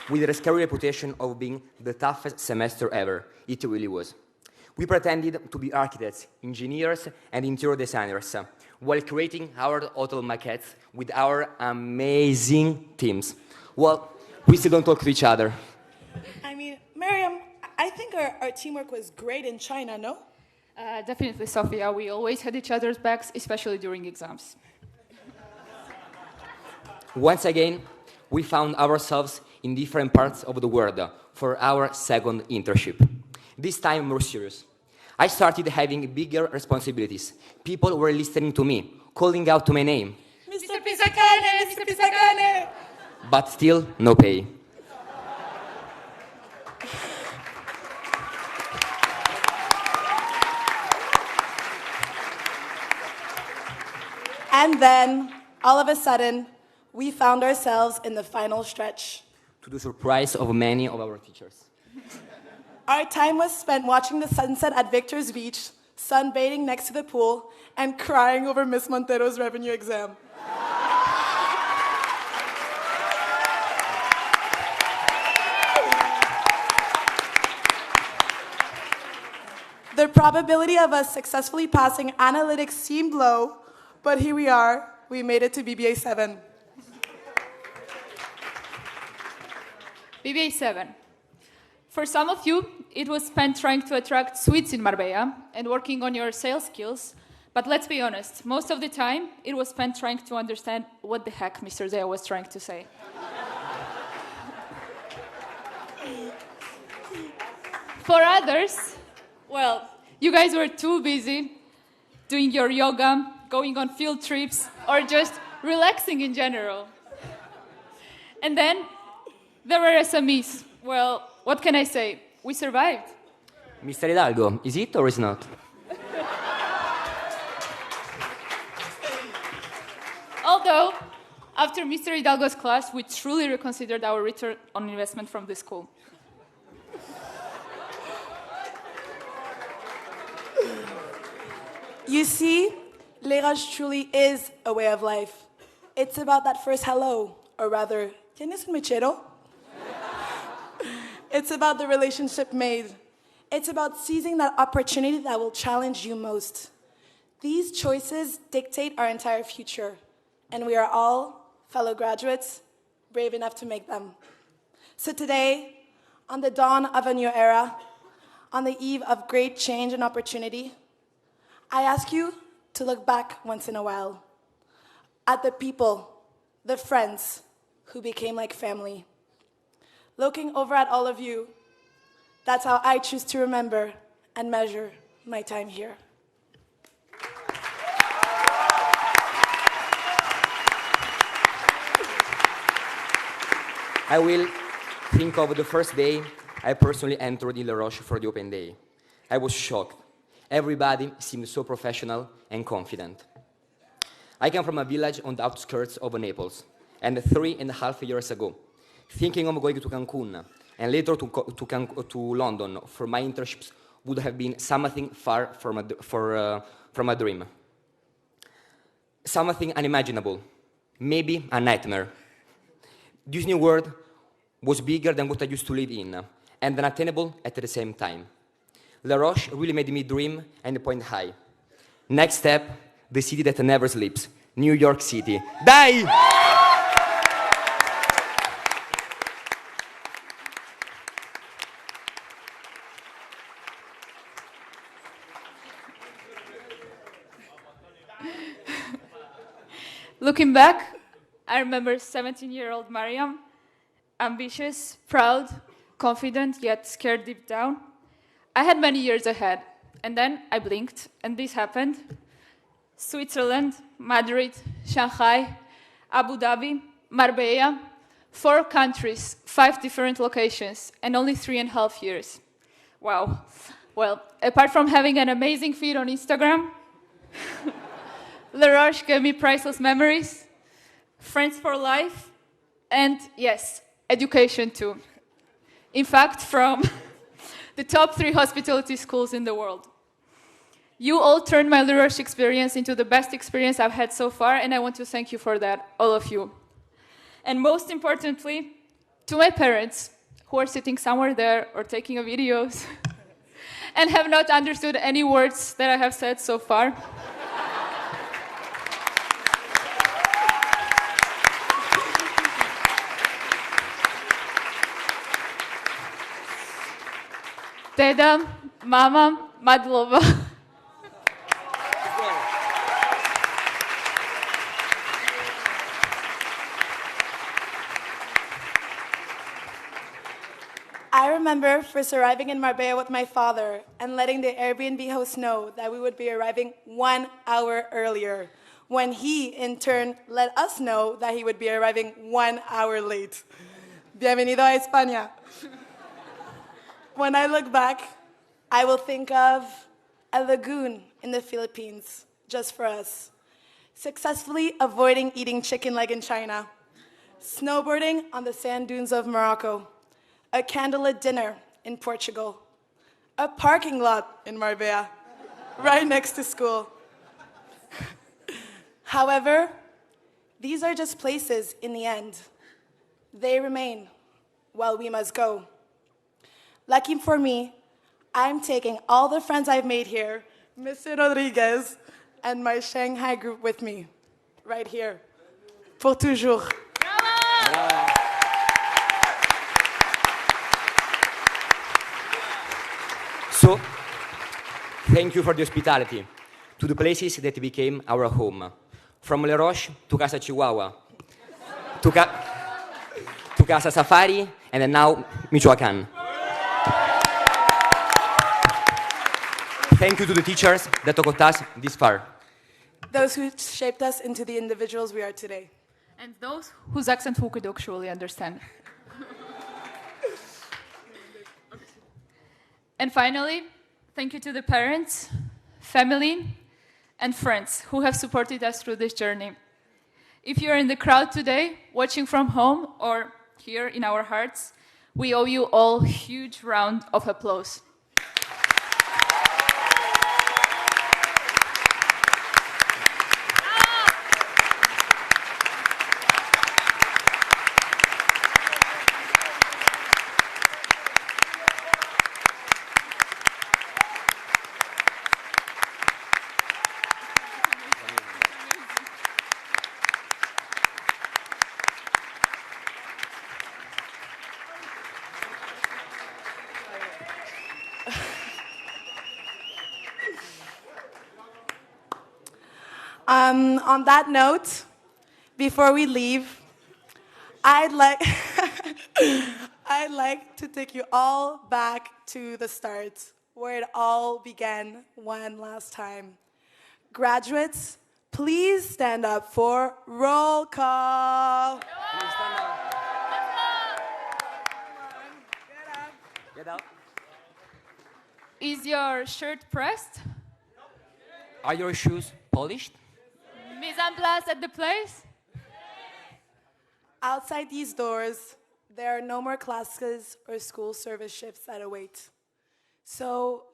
M: with a scary reputation of being the toughest semester ever. It really was. We pretended to be architects, engineers, and interior designers, while creating our hotel maquettes with our amazing teams. Well, we still don't talk to each other.
L: I mean, Miriam, I think our teamwork was great in China, no?
N: Definitely, Sophia. We always had each other's backs, especially during exams.
M: Once again, we found ourselves in different parts of the world for our second internship. This time more serious. I started having bigger responsibilities. People were listening to me, calling out to my name.
L: Mr. Pisacane, Mr. Pisacane!
M: But still, no pay.
L: And then, all of a sudden, we found ourselves in the final stretch.
M: To the surprise of many of our teachers.
L: Our time was spent watching the sunset at Victor's Beach, sunbathing next to the pool, and crying over Miss Montero's revenue exam. The probability of us successfully passing analytics seemed low, but here we are. We made it to BBA 7.
N: BBA 7. For some of you, it was spent trying to attract suites in Marbella and working on your sales skills. But let's be honest, most of the time, it was spent trying to understand what the heck Mr. Zaya was trying to say. For others, well, you guys were too busy doing your yoga, going on field trips, or just relaxing in general. And then there were SMEs. Well, what can I say? We survived.
M: Mr. Hidalgo, is it or is not?
N: Although, after Mr. Hidalgo's class, we truly reconsidered our return on investment from the school.
L: You see, Les Roches truly is a way of life. It's about that first hello, or rather, ¿tienes un mechero? It's about the relationship made. It's about seizing that opportunity that will challenge you most. These choices dictate our entire future, and we are all, fellow graduates, brave enough to make them. So today, on the dawn of a new era, on the eve of great change and opportunity, I ask you to look back once in a while at the people, the friends who became like family. Looking over at all of you, that's how I choose to remember and measure my time here.
M: I will think of the first day I personally entered in Les Roches for the open day. I was shocked. Everybody seemed so professional and confident. I come from a village on the outskirts of Naples, and 3.5 years ago, thinking of going to Cancun and later to London for my internships would have been something far from a dream. Something unimaginable, maybe a nightmare. This new world was bigger than what I used to live in, and unattainable at the same time. Les Roches really made me dream and point high. Next step, the city that never sleeps, New York City. Dai!
N: Looking back, I remember 17-year-old Mariam, ambitious, proud, confident, yet scared deep down. I had many years ahead, and then I blinked, and this happened. Switzerland, Madrid, Shanghai, Abu Dhabi, Marbella, 4 countries, 5 different locations, and only 3.5 years. Wow. Well, apart from having an amazing feed on Instagram, Roches gave me priceless memories, friends for life, and yes, education too. In fact, from the top 3 hospitality schools in the world. You all turned my Roches experience into the best experience I've had so far, and I want to thank you for that, all of you. And most importantly, to my parents, who are sitting somewhere there or taking videos, and have not understood any words that I have said so far. Deda, Mama, Madlova.
L: I remember first arriving in Marbella with my father and letting the Airbnb host know that we would be arriving 1 hour earlier, when he, in turn, let us know that he would be arriving 1 hour late. Bienvenido a España. When I look back, I will think of a lagoon in the Philippines, just for us, successfully avoiding eating chicken leg in China, snowboarding on the sand dunes of Morocco, a candlelit dinner in Portugal, a parking lot in Marbella, right next to school. However, these are just places in the end. They remain while we must go. Lucky for me, I'm taking all the friends I've made here, Mr. Rodriguez, and my Shanghai group with me, right here, pour toujours.
M: So, thank you for the hospitality, to the places that became our home. From Le Roche to Casa Chihuahua, to Casa Safari, and then now Michoacán. Thank you to the teachers that took us this far.
L: Those who shaped us into the individuals we are today.
N: And those whose accent who could actually understand. And finally, thank you to the parents, family, and friends who have supported us through this journey. If you're in the crowd today, watching from home or here in our hearts, we owe you all a huge round of applause.
L: On that note, before we leave, I'd like to take you all back to the start, where it all began one last time. Graduates, please stand up for roll call.
M: Get up.
N: Is your shirt pressed?
M: Are your shoes polished?
N: Mise en place at the place?
L: Outside these doors, there are no more classes or school service shifts that await. So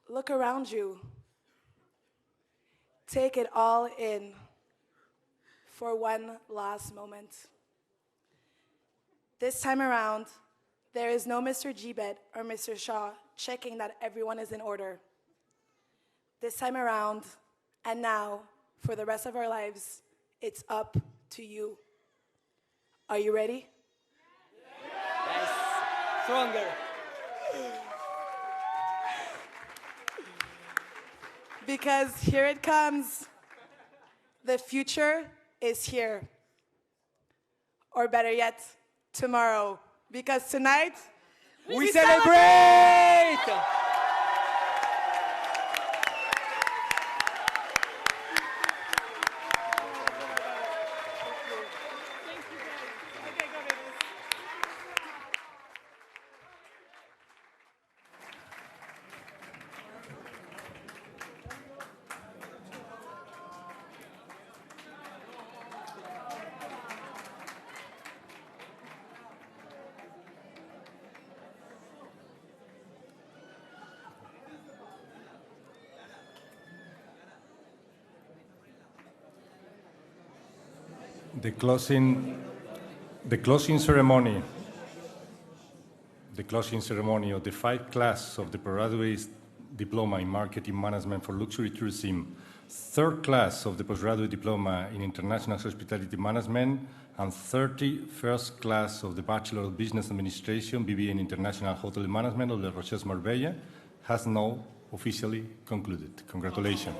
L: look around you. Take it all in for one last moment. This time around, there is no Mr. Gibet or Mr. Shaw checking that everyone is in order. This time around, and now, for the rest of our lives, it's up to you. Are you ready?
M: Yes. Stronger.
L: Because here it comes. The future is here. Or better yet, tomorrow. Because tonight,
M: We celebrate!
C: The closing ceremony of the 5th class of the postgraduate diploma in marketing management for luxury tourism, 3rd class of the postgraduate diploma in international hospitality management, and 31st class of the Bachelor of Business Administration, BBA in International Hotel Management of the Roches Marbella has now officially concluded. Congratulations.